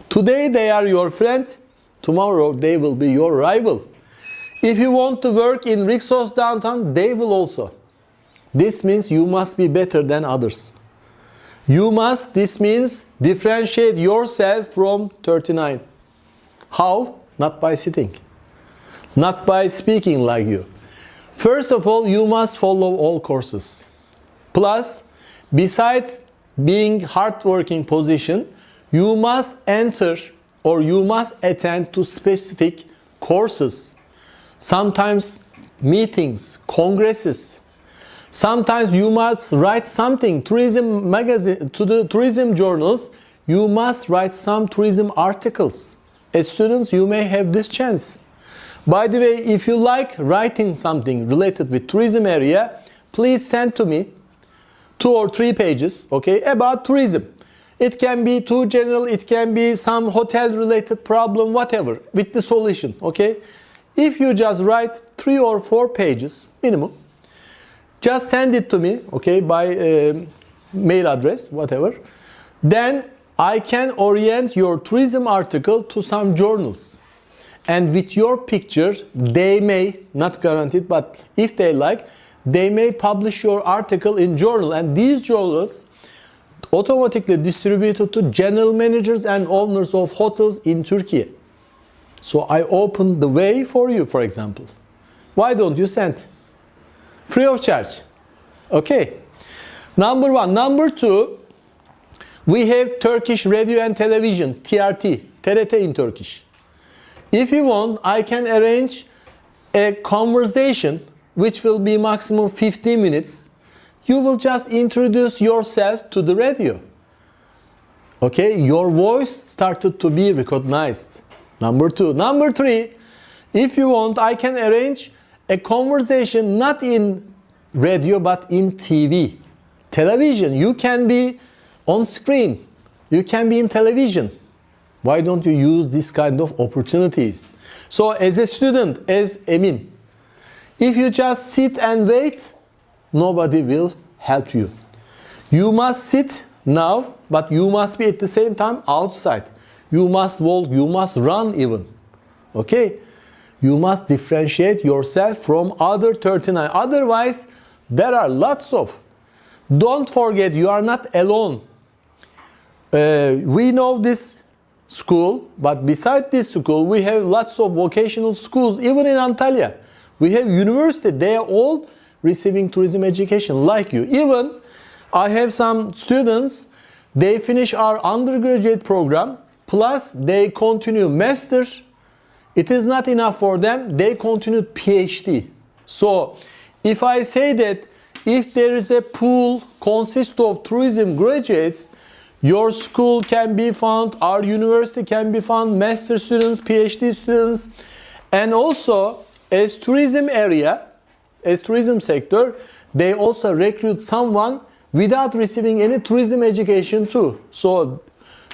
Today they are your friend, tomorrow they will be your rival. If you want to work in Rixos Downtown, they will also. This means you must be better than others. This means differentiate yourself from 39. How? Not by sitting. Not by speaking like you. First of all, you must follow all courses. Plus, besides being hard-working position, you must enter or you must attend to specific courses. Sometimes meetings, congresses. Sometimes you must write something, tourism magazine, to the tourism journals, you must write some tourism articles. As students, you may have this chance. By the way, if you like writing something related with tourism area, please send to me 2 or 3 pages, okay, about tourism. It can be too general, it can be some hotel related problem, whatever, with the solution, okay. If you just write 3 or 4 pages minimum, just send it to me, okay, by mail address, whatever. Then I can orient your tourism article to some journals. And with your picture, they may, not guaranteed, but if they like, they may publish your article in journal. And these journals automatically distributed to general managers and owners of hotels in Turkey. So I open the way for you, for example. Why don't you send? Free of charge. Okay. Number 1. Number 2, we have Turkish radio and television, TRT, TRT in Turkish. If you want, I can arrange a conversation which will be maximum 15 minutes. You will just introduce yourself to the radio. Okay, your voice started to be recognized. Number 2. Number 3, if you want, I can arrange a conversation not in radio but in TV. Television, you can be on screen. You can be in television. Why don't you use this kind of opportunities? So as a student, as Emin, if you just sit and wait, nobody will help you. You must sit now, but you must be at the same time outside. You must walk, you must run even. Okay? You must differentiate yourself from other 39. Otherwise, there are lots of. Don't forget, you are not alone. We know this school, but beside this school, we have lots of vocational schools, even in Antalya. We have university, they are all receiving tourism education like you. Even I have some students, they finish our undergraduate program, plus they continue master. It is not enough for them, they continue PhD. So if I say that if there is a pool consist of tourism graduates, your school can be found, our university can be found, master students, PhD students, and also as tourism area, as tourism sector, they also recruit someone without receiving any tourism education too. So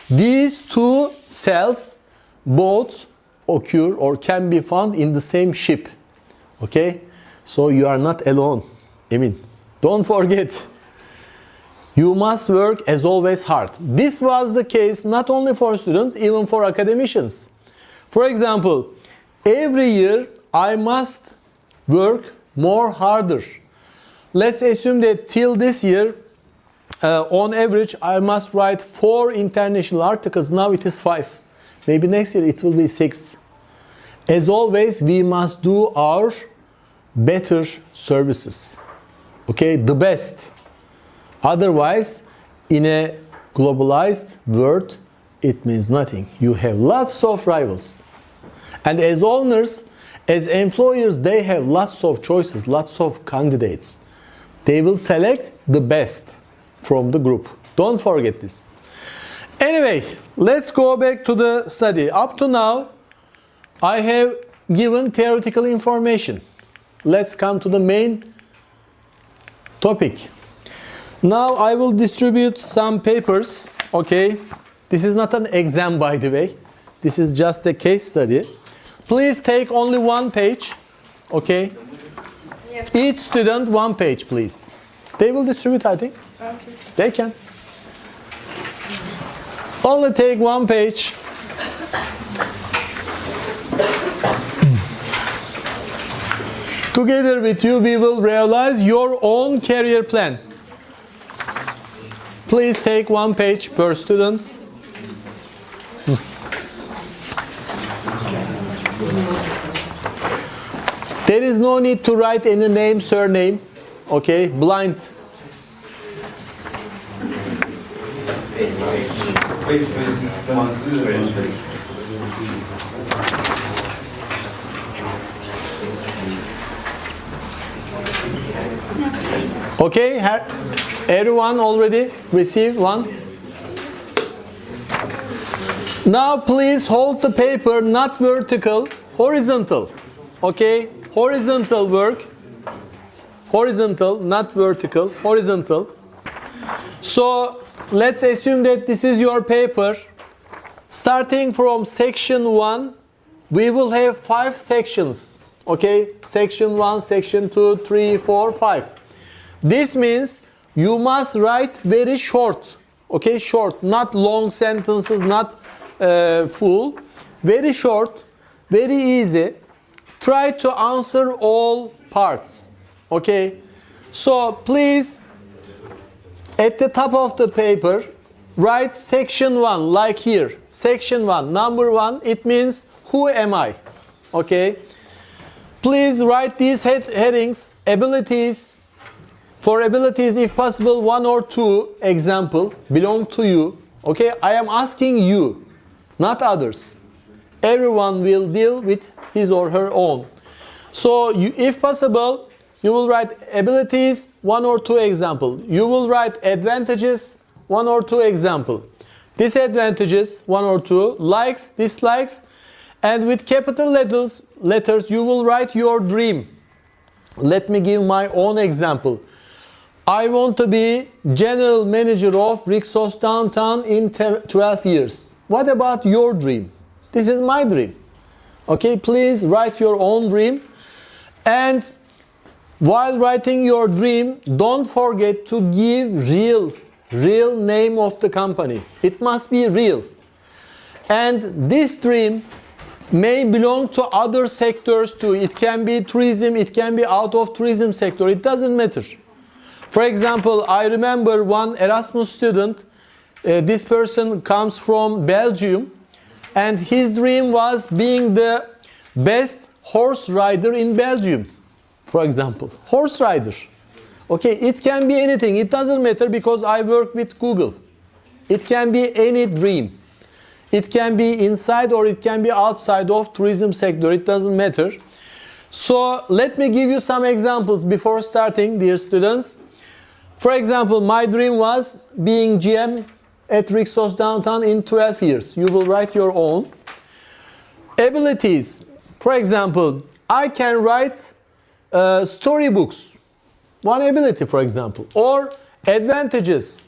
these two cells both occur or can be found in the same ship. Okay? So you are not alone. I mean, don't forget. You must work as always hard. This was the case not only for students, even for academicians. For example, every year I must work more harder. Let's assume that till this year, on average, I must write 4 international articles. Now it is 5. Maybe next year it will be 6. As always, we must do our better services. Okay, the best. Otherwise, in a globalized world, it means nothing. You have lots of rivals. And as owners, as employers, they have lots of choices, lots of candidates. They will select the best from the group. Don't forget this. Anyway, let's go back to the study. Up to now, I have given theoretical information. Let's come to the main topic. Now I will distribute some papers, okay? This is not an exam, by the way. This is just a case study. Please take only 1 page, okay? Yeah. Each student 1 page, please. They will distribute, I think. Okay. They can. Only take 1 page. Together with you, we will realize your own career plan. Please take 1 page per student. There is no need to write any name, surname. Okay, blind. Okay, everyone already received 1? Now please hold the paper not vertical, horizontal. Okay, horizontal work. Horizontal, not vertical, horizontal. So let's assume that this is your paper. Starting from section 1, we will have 5 sections. Okay, section 1, section 2, 3, 4, 5. This means you must write very short. Okay, short, not long sentences, not full. Very short, very easy. Try to answer all parts. Okay, so please, at the top of the paper, write section 1, like here. Section 1, number 1, it means who am I? Okay, please write these headings, abilities. For abilities, if possible, 1 or 2 example belong to you. Okay, I am asking you, not others. Everyone will deal with his or her own. So, if possible, you will write abilities, 1 or 2 example. You will write advantages, 1 or 2 example. Disadvantages, 1 or 2. Likes, dislikes. And with capital letters, you will write your dream. Let me give my own example. I want to be general manager of Rixos Downtown in 12 years. What about your dream? This is my dream. Okay, please write your own dream. And while writing your dream, don't forget to give real name of the company. It must be real. And this dream may belong to other sectors too. It can be tourism, it can be out of tourism sector. It doesn't matter. For example, I remember one Erasmus student. This person comes from Belgium, and his dream was being the best horse rider in Belgium. For example, horse rider. Okay, it can be anything. It doesn't matter because I work with Google. It can be any dream. It can be inside or it can be outside of tourism sector. It doesn't matter. So let me give you some examples before starting, dear students. For example, my dream was being GM at Rixos Downtown in 12 years. You will write your own. Abilities. For example, I can write storybooks. One ability, for example. Or advantages.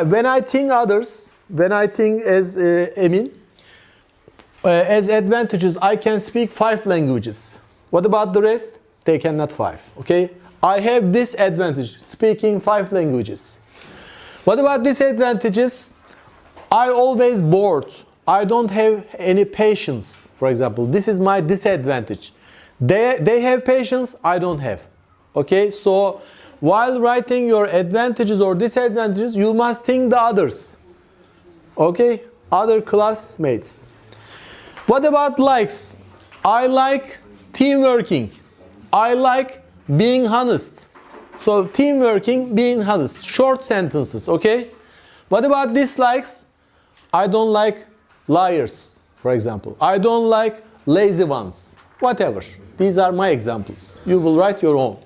When I think others, when I think as Emin, as advantages, I can speak 5 languages. What about the rest? They cannot 5. Okay? I have this advantage, speaking 5 languages. What about disadvantages? I always bored. I don't have any patience, for example. This is my disadvantage. They have patience, I don't have. Okay, so while writing your advantages or disadvantages, you must think the others. Okay, other classmates. What about likes? I like team working. I like being honest. So team working, being honest. Short sentences, okay? What about dislikes? I don't like liars, for example. I don't like lazy ones. Whatever. These are my examples. You will write your own.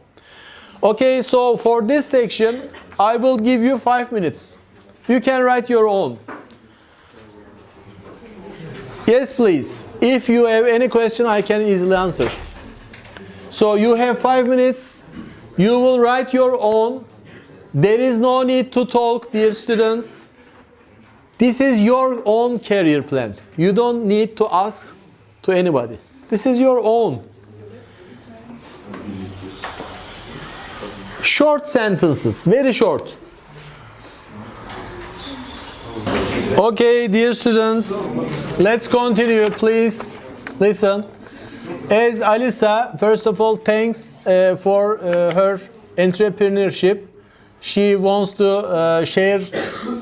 Okay, so for this section, I will give you 5 minutes. You can write your own. Yes, please. If you have any question, I can easily answer. So you have 5 minutes. You will write your own. There is no need to talk, dear students. This is your own career plan. You don't need to ask to anybody. This is your own. Short sentences, very short. Okay, dear students, let's continue, please. Listen. As Alisa, first of all, thanks for her entrepreneurship. She wants to share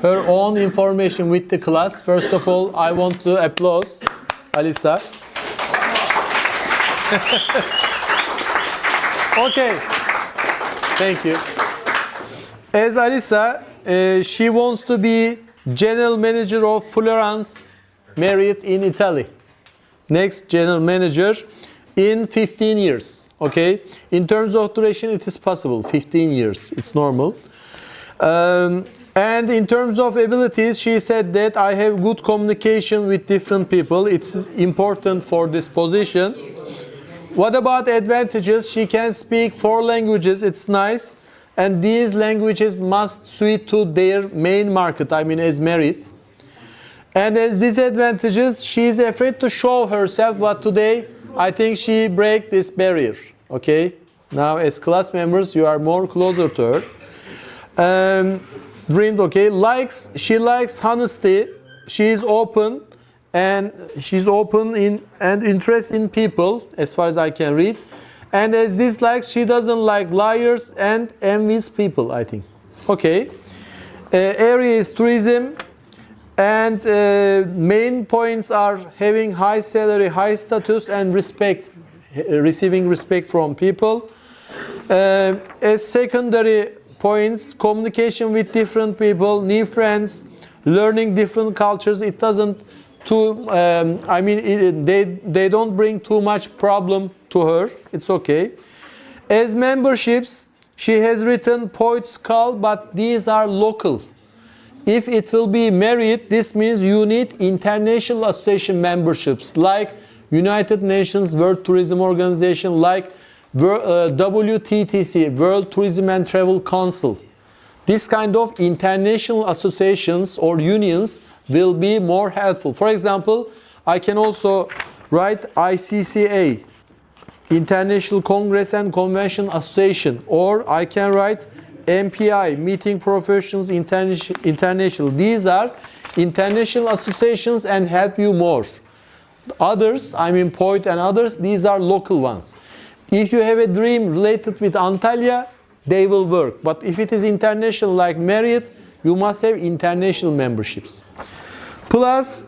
her own information with the class. First of all, I want to applaud Alisa. Okay, thank you. As Alisa, she wants to be general manager of Florence Marriott in Italy. Next general manager in 15 years. Okay, in terms of duration, it is possible. 15 years, it's normal. And in terms of abilities, she said that I have good communication with different people. It's important for this position. What about advantages? She can speak 4 languages. It's nice. And these languages must suit to their main market, I mean as married. And as disadvantages, she is afraid to show herself, but today I think she break this barrier. Okay? Now as class members, you are more closer to her. Dreamed, okay. She likes honesty. She is open. And she's open and interested in people, as far as I can read. And as dislikes, she doesn't like liars and envies people, I think. Okay. Area is tourism. And main points are having high salary, high status, and respect, receiving respect from people. As secondary points, communication with different people, new friends, learning different cultures. It doesn't they don't bring too much problem to her. It's okay. As memberships, she has written Poets Call, but these are local. If it will be married, this means you need international association memberships like United Nations World Tourism Organization, like WTTC, World Tourism and Travel Council. This kind of international associations or unions will be more helpful. For example, I can also write ICCA, International Congress and Convention Association, or I can write MPI, Meeting Professionals International. These are international associations and help you more. Others, I mean Poet and others, these are local ones. If you have a dream related with Antalya, they will work. But if it is international like Marriott, you must have international memberships. Plus,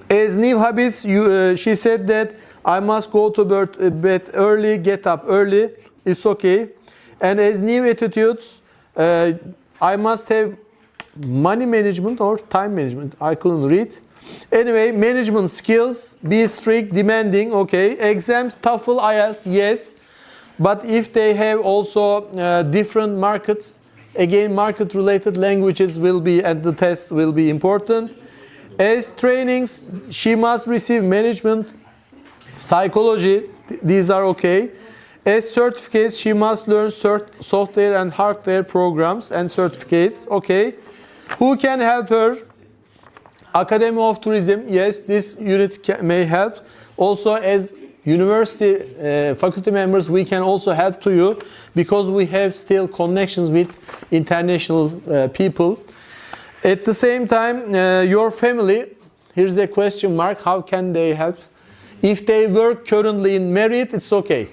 as new habits, she said that I must go to bed early, get up early. It's okay. And as new attitudes, I must have money management or time management. I couldn't read. Anyway, management skills, be strict, demanding, okay. Exams, TOEFL, IELTS, yes. But if they have also different markets, again, market-related languages will be, and the test will be important. As trainings, she must receive management, psychology, these are okay. As certificates, she must learn software and hardware programs and certificates, okay. Who can help her? Academy of Tourism, yes, this unit may help. Also, as university faculty members, we can also help to you because we have still connections with international people. At the same time, your family, here's a question mark, how can they help? If they work currently in Marriott, it's okay.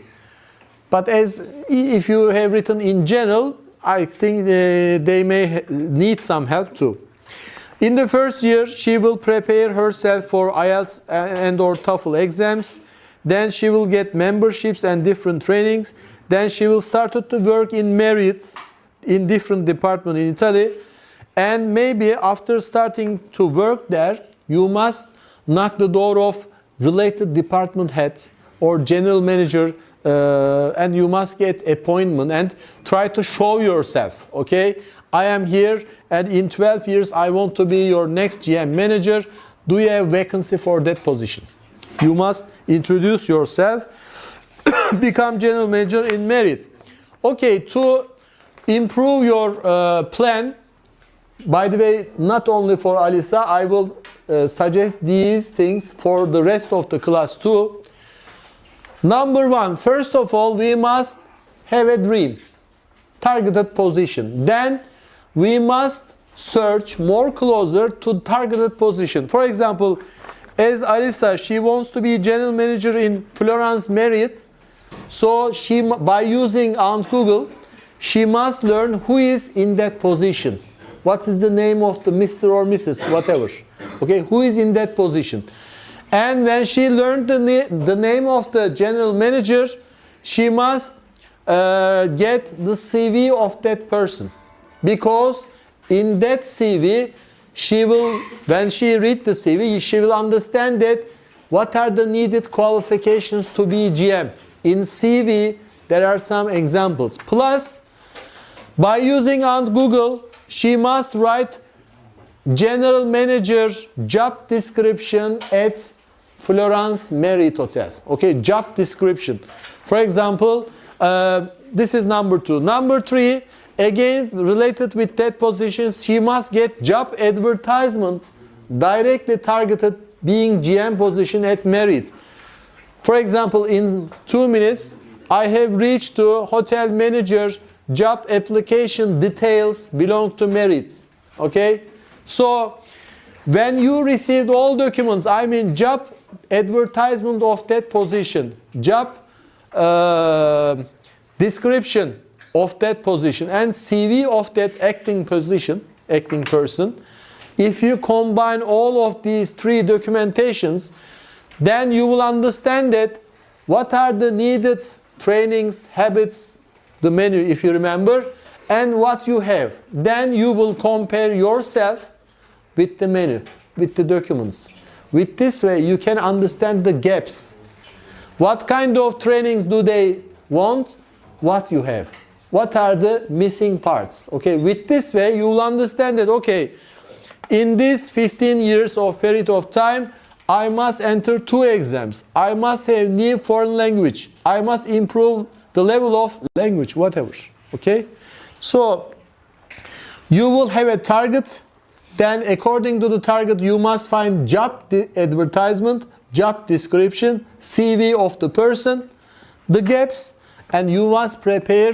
But if you have written in general, I think they may need some help too. In the first year, she will prepare herself for IELTS and or TOEFL exams. Then she will get memberships and different trainings. Then she will start to work in Marriott in different departments in Italy. And maybe after starting to work there, you must knock the door of related department head or general manager, and you must get appointment and try to show yourself, okay? I am here and in 12 years I want to be your next GM manager. Do you have vacancy for that position? You must introduce yourself, become general manager in Marriott. Okay, to improve your plan, by the way, not only for Alisa, I will suggest these things for the rest of the class too. Number one, first of all, we must have a dream, targeted position. Then we must search more closer to targeted position. For example, as Alisa, she wants to be general manager in Florence Marriott. So by using Aunt Google, she must learn who is in that position. What is the name of the Mr. or Mrs. whatever. Okay, who is in that position. And when she learned the name of the general manager, she must get the CV of that person. Because in that CV, when she read the CV, she will understand that what are the needed qualifications to be GM. In CV, there are some examples. Plus, by using Aunt Google, she must write general manager job description at Florence Marriott Hotel. Okay, job description. For example, this is number 2. Number 3, again related with that position, she must get job advertisement directly targeted being GM position at Marriott. For example, in 2 minutes, I have reached to hotel manager job application details belong to Marriott. Okay, so when you received all documents, I mean job advertisement of that position, job description of that position, and CV of that acting position, acting person, if you combine all of these 3 documentations, then you will understand that what are the needed trainings, habits, the menu if you remember, and what you have. Then you will compare yourself with the menu, with the documents. With this way you can understand the gaps. What kind of trainings do they want? What you have. What are the missing parts? Okay, with this way you will understand that, okay, in this 15 years of period of time, I must enter 2 exams. I must have new foreign language. I must improve the level of language, whatever. Okay? So, you will have a target. Then according to the target, you must find job advertisement, job description, CV of the person, the gaps, and you must prepare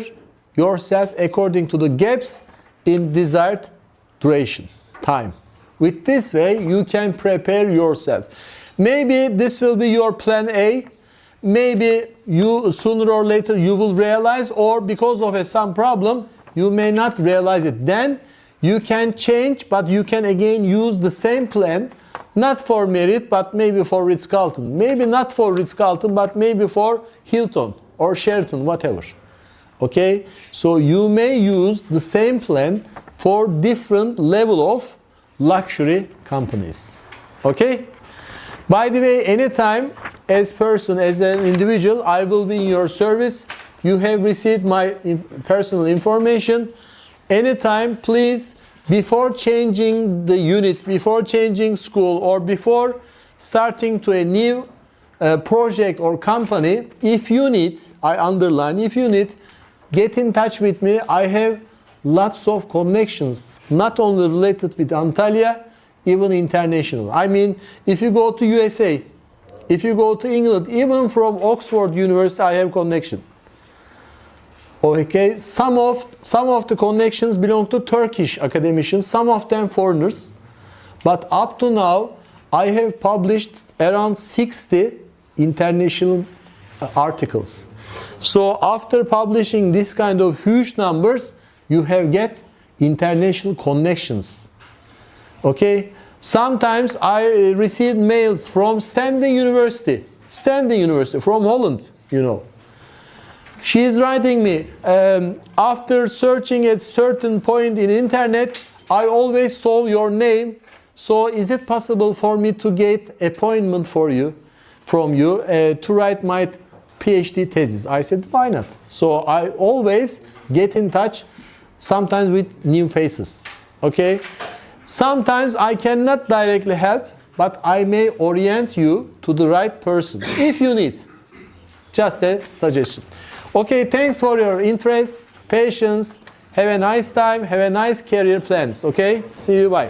yourself according to the gaps in desired duration, time. With this way, you can prepare yourself. Maybe this will be your plan A. Maybe you sooner or later you will realize, or because of some problem, you may not realize it. Then you can change, but you can again use the same plan, not for Marriott, but maybe for Ritz-Carlton. Maybe not for Ritz-Carlton, but maybe for Hilton or Sheraton, whatever. Okay? So you may use the same plan for different level of luxury companies. Okay? By the way, anytime as person, as an individual, I will be in your service. You have received my personal information. Anytime, please, before changing the unit, before changing school, or before starting to a new project or company, if you need, I underline, if you need, get in touch with me. I have lots of connections, not only related with Antalya, even international. I mean, if you go to USA, if you go to England, even from Oxford University, I have connection. Okay, some of the connections belong to Turkish academicians, some of them foreigners. But up to now, I have published around 60 international articles. So after publishing this kind of huge numbers, you have get international connections. Okay, sometimes I receive mails from Standing University from Holland, you know. She is writing me, after searching at certain point in internet, I always saw your name. So is it possible for me to get appointment from you to write my PhD thesis? I said, why not? So I always get in touch, sometimes with new faces. Okay? Sometimes I cannot directly help, but I may orient you to the right person if you need. Just a suggestion. Okay, thanks for your interest, patience. Have a nice time, have a nice career plans. Okay? See you, bye.